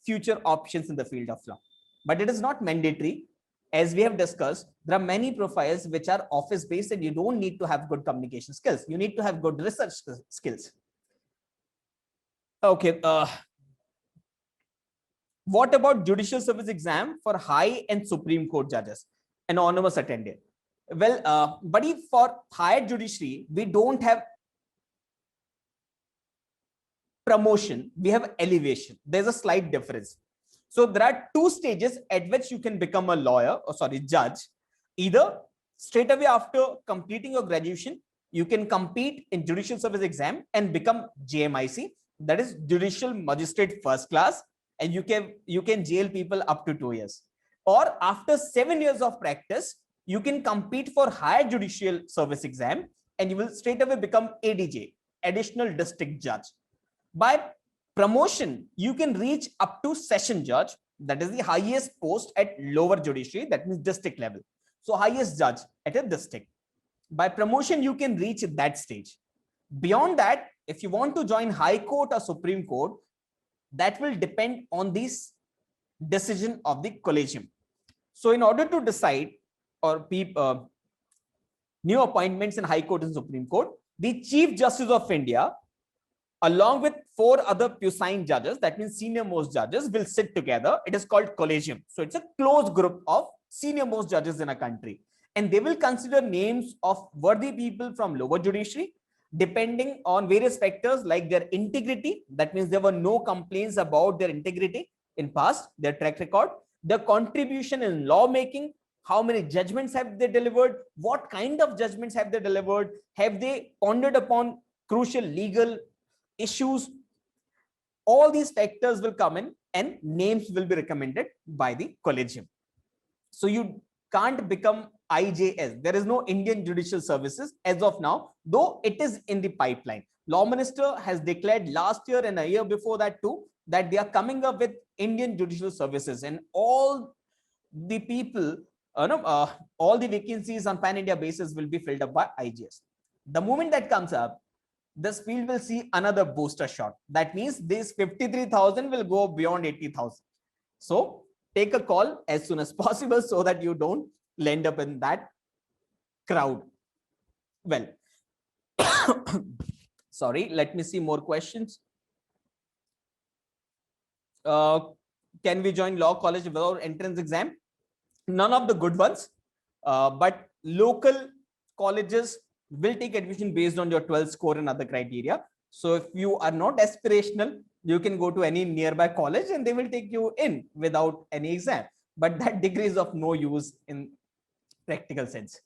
future options in the field of law. But it is not mandatory. as we have discussed, there are many profiles which are office based and you don't need to have good communication skills. You need to have good research skills. Okay. What about judicial service exam for high and Supreme Court judges? Anonymous attendee. Well, buddy, for higher judiciary, we don't have promotion, we have elevation. There's a slight difference. So there are two stages at which you can become a lawyer, or sorry, judge. Either straight away after completing your graduation, you can compete in judicial service exam and become JMIC, that is Judicial Magistrate First Class, and you can jail people up to 2 years. Or after 7 years of practice, you can compete for higher judicial service exam and you will straight away become ADJ, Additional District Judge. By promotion, you can reach up to session judge, that is the highest post at lower judiciary, that means district level. So highest judge at a district. By promotion, you can reach that stage. Beyond that, if you want to join High Court or Supreme Court, that will depend on this decision of the collegium. So in order to decide or new appointments in High Court and Supreme Court, the Chief Justice of India, along with 4 other puisne judges, that means senior most judges, will sit together. It is called collegium. So it's a close group of senior most judges in a country. And they will consider names of worthy people from lower judiciary, depending on various factors like their integrity. That means there were no complaints about their integrity in past, their track record, their contribution in lawmaking, how many judgments have they delivered, what kind of judgments have they delivered, have they pondered upon crucial legal issues. All these factors will come in and names will be recommended by the collegium. So you can't become IJS. There is no Indian Judicial Services as of now, though it is in the pipeline. Law Minister has declared last year and a year before that too, that they are coming up with Indian Judicial Services, and all the people, all the vacancies on pan-India basis will be filled up by IJS. The moment that comes up, this field will see another booster shot. That means this 53,000 will go beyond 80,000. So take a call as soon as possible so that you don't land up in that crowd. Well, sorry, let me see more questions. Can we join law college without entrance exam? None of the good ones, but local colleges will take admission based on your 12th score and other criteria. So if you are not aspirational, you can go to any nearby college and they will take you in without any exam. But that degree is of no use in practical sense.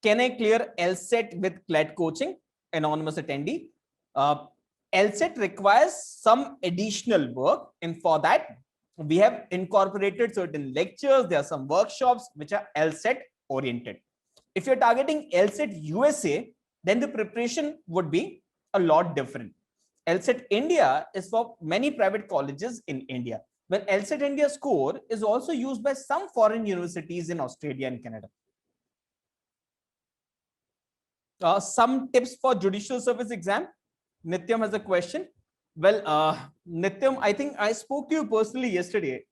Can I clear LSAT with CLAT coaching? Anonymous attendee. LSAT requires some additional work, and for that, we have incorporated certain lectures. There are some workshops which are LSAT oriented. If you're targeting LSAT USA, then the preparation would be a lot different. LSAT India is for many private colleges in India. Well, LSAT India score is also used by some foreign universities in Australia and Canada. Some tips for judicial service exam. Nityam has a question. Well, Nityam, I think I spoke to you personally yesterday.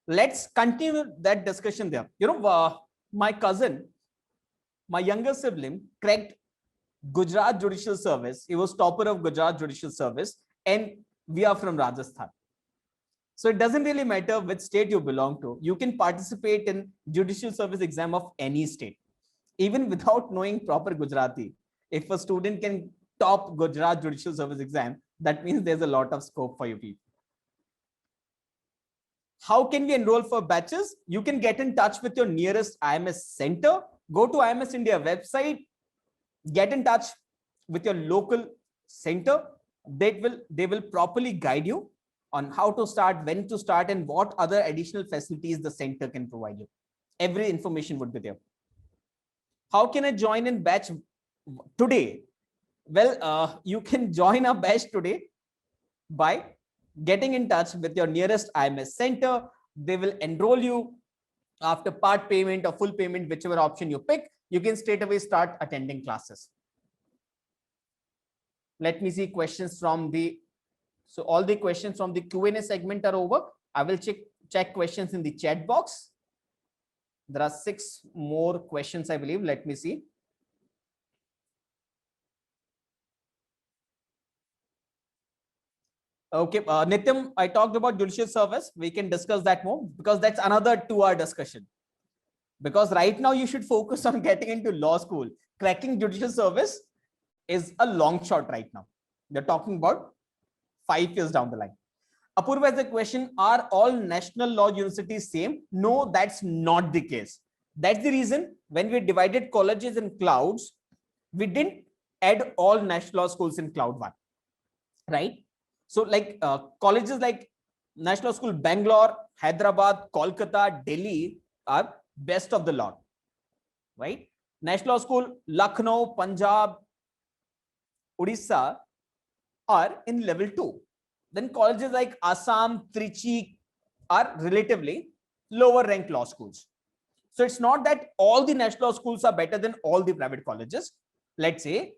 Let's continue that discussion there. You know, my cousin, my younger sibling, cracked Gujarat Judicial Service. He was topper of Gujarat Judicial Service, and we are from Rajasthan. So it doesn't really matter which state you belong to. You can participate in judicial service exam of any state, even without knowing proper Gujarati. If a student can top Gujarat Judicial Service exam, that means there's a lot of scope for you people. How can we enroll for batches? You can get in touch with your nearest IMS center. Go to IMS India website, get in touch with your local center. They will properly guide you on how to start, when to start, and what other additional facilities the center can provide you. Every information would be there. How can I join in batch today? Well, you can join a batch today by getting in touch with your nearest IMS center. They will enroll you. After part payment or full payment, whichever option you pick, you can straight away start attending classes. Let me see questions from the, so all the questions from the Q&A segment are over. I will check check questions in the chat box. There are 6 more questions, I believe. Let me see. Okay, Nityam, I talked about judicial service. We can discuss that more because that's another 2-hour discussion. Because right now you should focus on getting into law school. Cracking judicial service is a long shot right now. They're talking about 5 years down the line. Apurva has a question, are all national law universities same? No, that's not the case. That's the reason when we divided colleges in clouds, we didn't add all national law schools in cloud 1, right? So like colleges like National School Bangalore, Hyderabad, Kolkata, Delhi are best of the lot, right? National School Lucknow, Punjab, Odisha are in level 2. Then colleges like Assam, Trichy are relatively lower ranked law schools. So it's not that all the national schools are better than all the private colleges. Let's say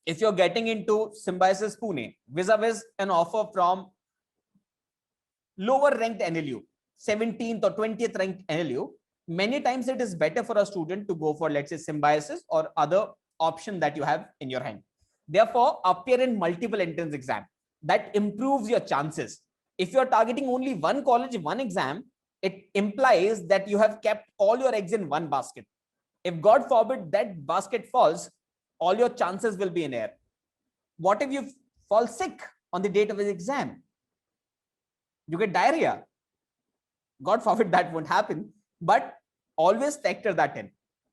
if you're getting into Symbiosis Pune, vis-a-vis an offer from lower ranked NLU, 17th or 20th ranked NLU, many times it is better for a student to go for, let's say, Symbiosis or other option that you have in your hand. Therefore, appear in multiple entrance exam. That improves your chances. If you're targeting only one college, one exam, it implies that you have kept all your eggs in one basket. If God forbid that basket falls, all your chances will be in air. What if you fall sick on the date of his exam? You get diarrhea. God forbid that won't happen, but always factor that in.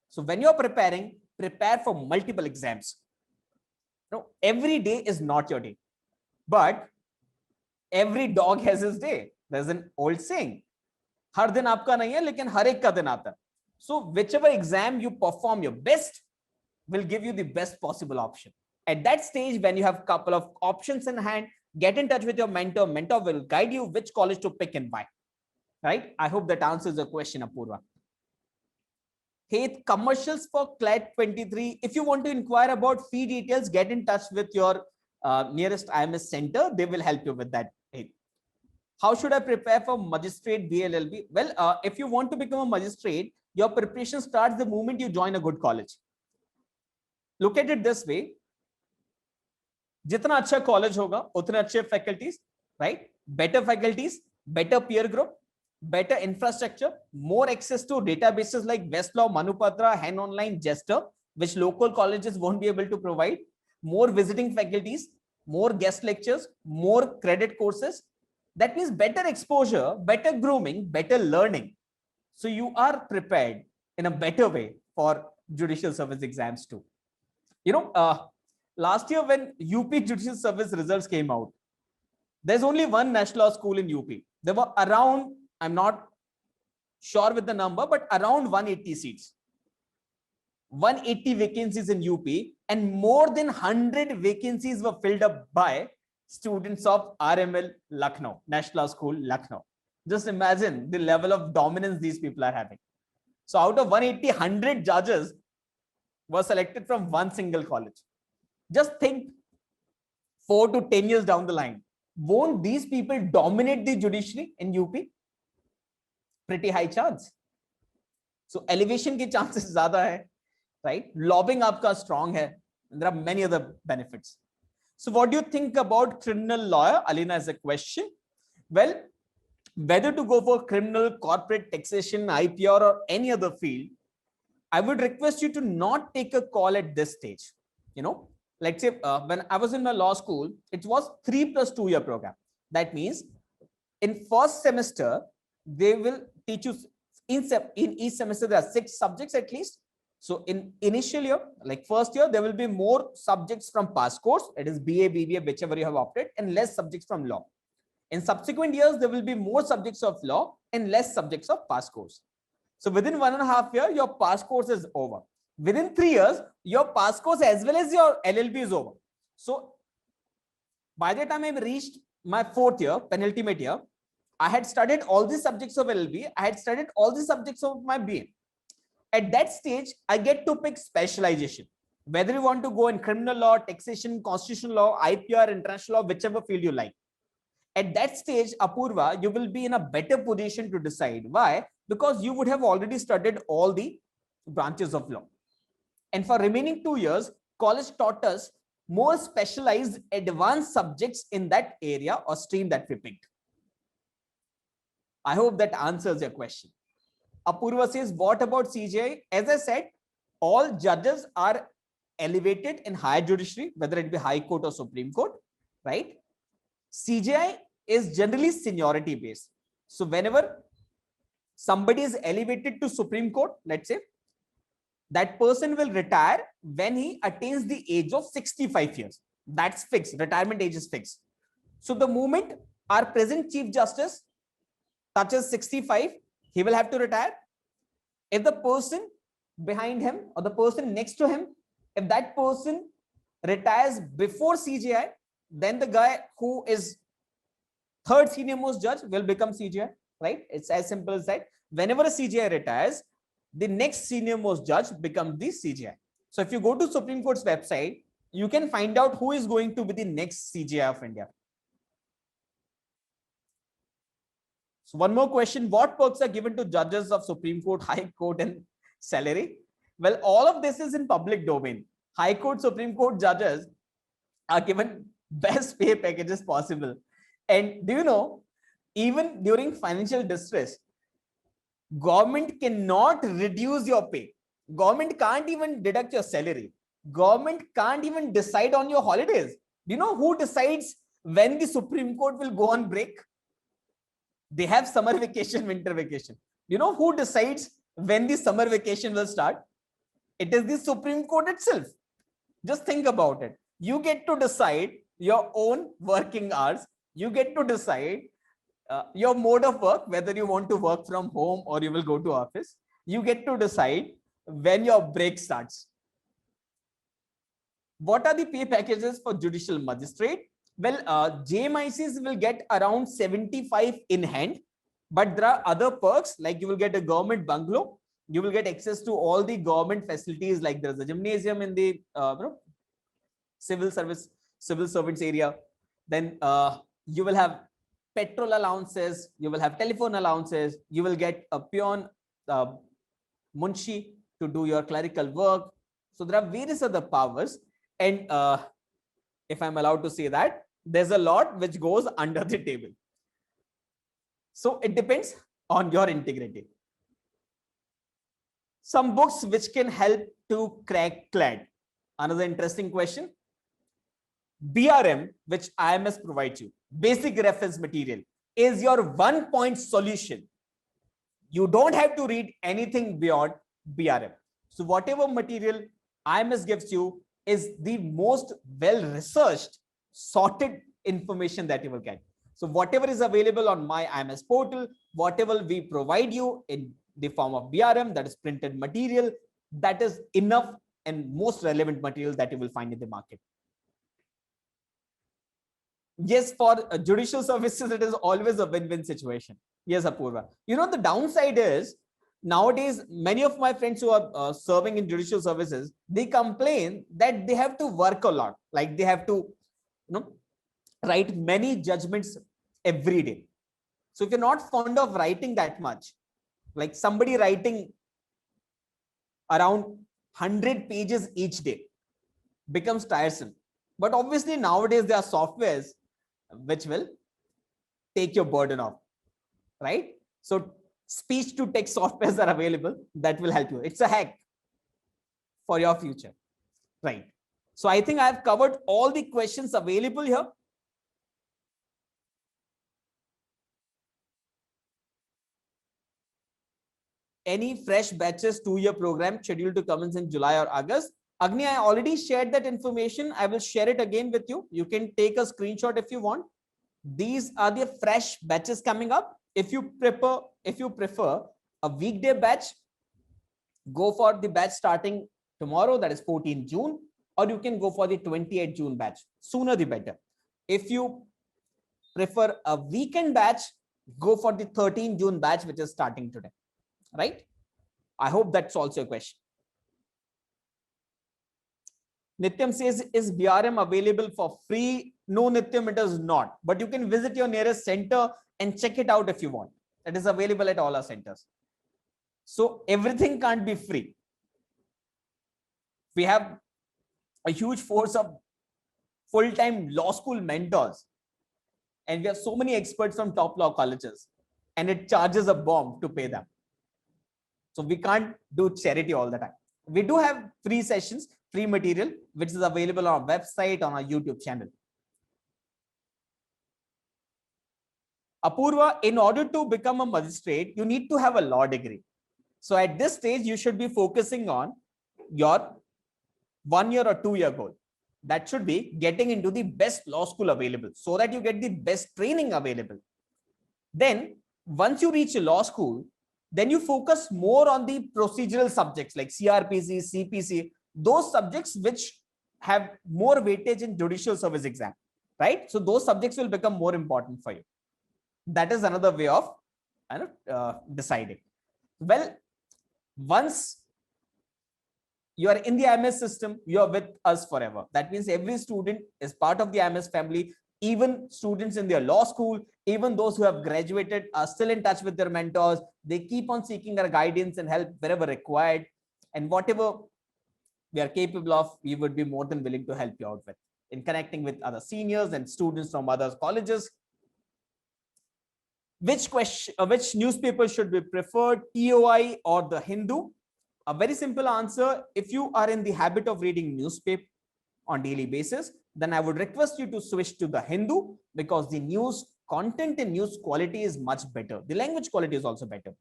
So when you're preparing, prepare for multiple exams. No, every day is not your day, but every dog has his day. There's an old saying. हर दिन आपका नहीं है, लेकिन हर एक का दिन आता है. So whichever exam you perform your best will give you the best possible option. At that stage, when you have a couple of options in hand, get in touch with your mentor. Mentor will guide you which college to pick and why. Right? I hope that answers the question, Apurva. Hey, commercials for CLAT 23. If you want to inquire about fee details, get in touch with your nearest IMS center. They will help you with that. Hey. How should I prepare for magistrate BLLB? Well, if you want to become a magistrate, your preparation starts the moment you join a good college. Look at it this way. जितना अच्छा college होगा उतने अच्छे faculties, right? Better faculties, better peer group, better infrastructure, more access to databases like Westlaw, Manupatra, Hen Online, Jester, which local colleges won't be able to provide, more visiting faculties, more guest lectures, more credit courses. That means better exposure, better grooming, better learning. So you are prepared in a better way for judicial service exams too. You know, last year when UP judicial service results came out, there's only one national law school in UP. There were around, I'm not sure with the number, but around 180 seats. 180 vacancies in UP, and more than 100 vacancies were filled up by students of RML Lucknow, National School Lucknow. Just imagine the level of dominance these people are having. So out of 180, 100 judges were selected from one single college. Just think 4 to 10 years down the line, won't these people dominate the judiciary in UP? Pretty high chance. So elevation ki chances zyada hai, right? Lobbying aapka strong hai. And there are many other benefits. So what do you think about criminal lawyer? Alina has a question. Well, whether to go for criminal, corporate, taxation, IPR or any other field, I would request you to not take a call at this stage. You know, let's say when I was in my law school, it was 3 plus 2 year program. That means in first semester, they will teach you in each semester, there are 6 subjects at least. So in initial year, like first year, there will be more subjects from past course. It is BA, BBA, whichever you have opted, and less subjects from law. In subsequent years, there will be more subjects of law and less subjects of past course. So within 1.5 years, your past course is over. Within 3 years, your past course as well as your LLB is over. So by the time I reached my 4th year, penultimate year, I had studied all the subjects of LLB. I had studied all the subjects of my BA. At that stage, I get to pick specialization. Whether you want to go in criminal law, taxation, constitutional law, IPR, international law, whichever field you like. At that stage, Apurva, you will be in a better position to decide. Why? Because you would have already studied all the branches of law. And for remaining 2 years, college taught us more specialized advanced subjects in that area or stream that we picked. I hope that answers your question. Apurva says, what about CJI? As I said, all judges are elevated in higher judiciary, whether it be High Court or Supreme Court, right? CJI is generally seniority based. So whenever somebody is elevated to Supreme Court, let's say, that person will retire when he attains the age of 65 years. That's fixed. Retirement age is fixed. So the moment our present Chief Justice touches 65, he will have to retire. If the person behind him or the person next to him, if that person retires before CJI, then the guy who is third senior most judge will become CJI, right? It's as simple as that. Whenever a CJI retires, the next senior most judge becomes the CJI. So if you go to Supreme Court's website, you can find out who is going to be the next CJI of India. So one more question, what perks are given to judges of Supreme Court, High Court and salary? Well, all of this is in public domain. High Court, Supreme Court judges are given best pay packages possible. And do you know, even during financial distress, government cannot reduce your pay. Government can't even deduct your salary. Government can't even decide on your holidays. Do you know who decides when the Supreme Court will go on break? They have summer vacation, winter vacation. Do you know who decides when the summer vacation will start? It is the Supreme Court itself. Just think about it. You get to decide your own working hours. You get to decide your mode of work, whether you want to work from home or you will go to office. You get to decide when your break starts. What are the pay packages for judicial magistrate? Well, JMICs will get around 75 in hand, but there are other perks, like you will get a government bungalow. You will get access to all the government facilities, like there's a gymnasium in the civil servants area. Then you will have petrol allowances, you will have telephone allowances, you will get a peon munshi to do your clerical work. So there are various other powers. And if I'm allowed to say that, there's a lot which goes under the table. So it depends on your integrity. Some books which can help to crack CLAD. Another interesting question. BRM, which IMS provides you, basic reference material, is your 1-point solution. You don't have to read anything beyond BRM. So whatever material IMS gives you is the most well-researched, sorted information that you will get. So whatever is available on my IMS portal, whatever we provide you in the form of BRM, that is printed material, that is enough and most relevant material that you will find in the market. Yes, for judicial services, it is always a win-win situation. Yes, Apurva. You know, the downside is, nowadays, many of my friends who are serving in judicial services, they complain that they have to work a lot. Like they have to, write many judgments every day. So if you're not fond of writing that much, like somebody writing around 100 pages each day becomes tiresome. But obviously nowadays there are softwares which will take your burden off, right? So speech to text softwares are available that will help you. It's a hack for your future, right? So I think I've covered all the questions available here. Any fresh batches 2-year program scheduled to commence in July or August? Agni, I already shared that information. I will share it again with you. You can take a screenshot if you want. These are the fresh batches coming up. If you prefer a weekday batch, go for the batch starting tomorrow, that is 14 June, or you can go for the 28 June batch. Sooner the better. If you prefer a weekend batch, go for the 13 June batch, which is starting today, right? I hope that solves your question. Nityam says, is BRM available for free? No, Nityam, it is not. But you can visit your nearest center and check it out if you want. It is available at all our centers. So everything can't be free. We have a huge force of full-time law school mentors. And we have so many experts from top law colleges. And it charges a bomb to pay them. So we can't do charity all the time. We do have free sessions, free material, which is available on our website, on our YouTube channel. Apurva, in order to become a magistrate, you need to have a law degree. So at this stage, you should be focusing on your 1 year or 2 year goal. That should be getting into the best law school available so that you get the best training available. Then once you reach a law school, then you focus more on the procedural subjects like CRPC, CPC, those subjects which have more weightage in judicial service exam, right? So those subjects will become more important for you. That is another way of deciding. Well, once you are in the IMS system, you are with us forever. That means every student is part of the IMS family. Even students in their law school, even those who have graduated are still in touch with their mentors. They keep on seeking our guidance and help wherever required. And whatever we are capable of, we would be more than willing to help you out with in connecting with other seniors and students from other colleges. Which newspaper should be preferred, TOI or the Hindu? A very simple answer. If you are in the habit of reading newspaper on daily basis, then I would request you to switch to the Hindu, because the news content and news quality is much better. The language quality is also better.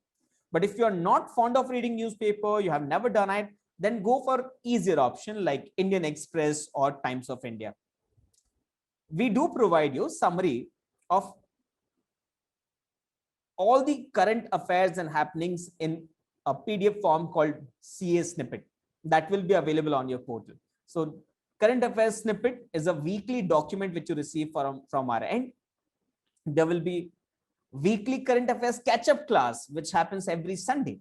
But if you are not fond of reading newspaper, you have never done it, then go for easier option like Indian Express or Times of India. We do provide you summary of all the current affairs and happenings in a PDF form called CA snippet that will be available on your portal. So current affairs snippet is a weekly document which you receive from our end. There will be weekly current affairs catch-up class, which happens every Sunday.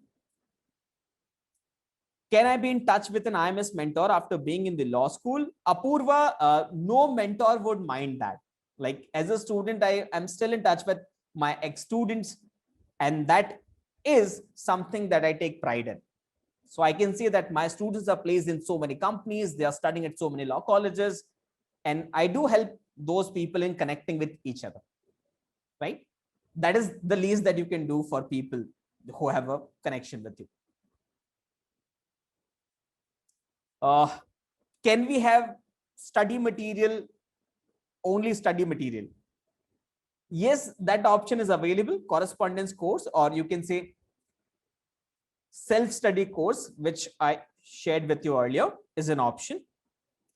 Can I be in touch with an IMS mentor after being in the law school? Apurva, no mentor would mind that. Like as a student, I am still in touch with my ex-students, and that is something that I take pride in. So I can say that my students are placed in so many companies, they are studying at so many law colleges, and I do help those people in connecting with each other, right? That is the least that you can do for people who have a connection with you. Can we have study material, only study material? Yes, that option is available, correspondence course, or you can say self-study course, which I shared with you earlier, is an option.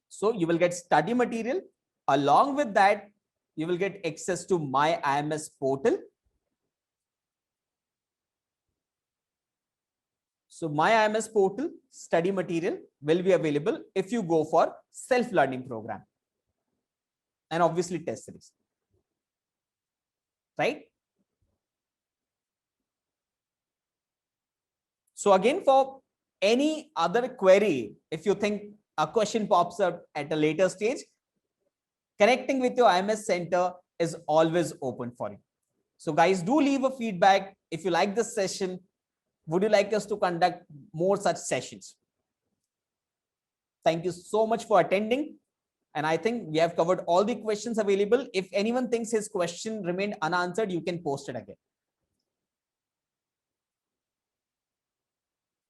So you will get study material. Along with that, you will get access to my IMS portal. So my IMS portal study material will be available if you go for self-learning program, and obviously test series, right? So again, for any other query, if you think a question pops up at a later stage, connecting with your IMS center is always open for you. So guys, do leave a feedback. If you like this session, would you like us to conduct more such sessions? Thank you so much for attending. And I think we have covered all the questions available. If anyone thinks his question remained unanswered, you can post it again.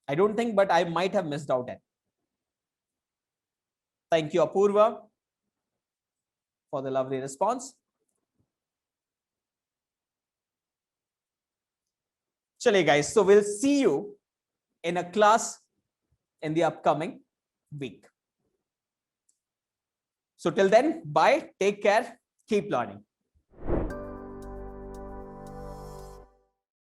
I don't think, but I might have missed out at. Thank you, Apurva, for the lovely response. Chale guys, so we'll see you in a class in the upcoming week. So till then, bye, take care, keep learning.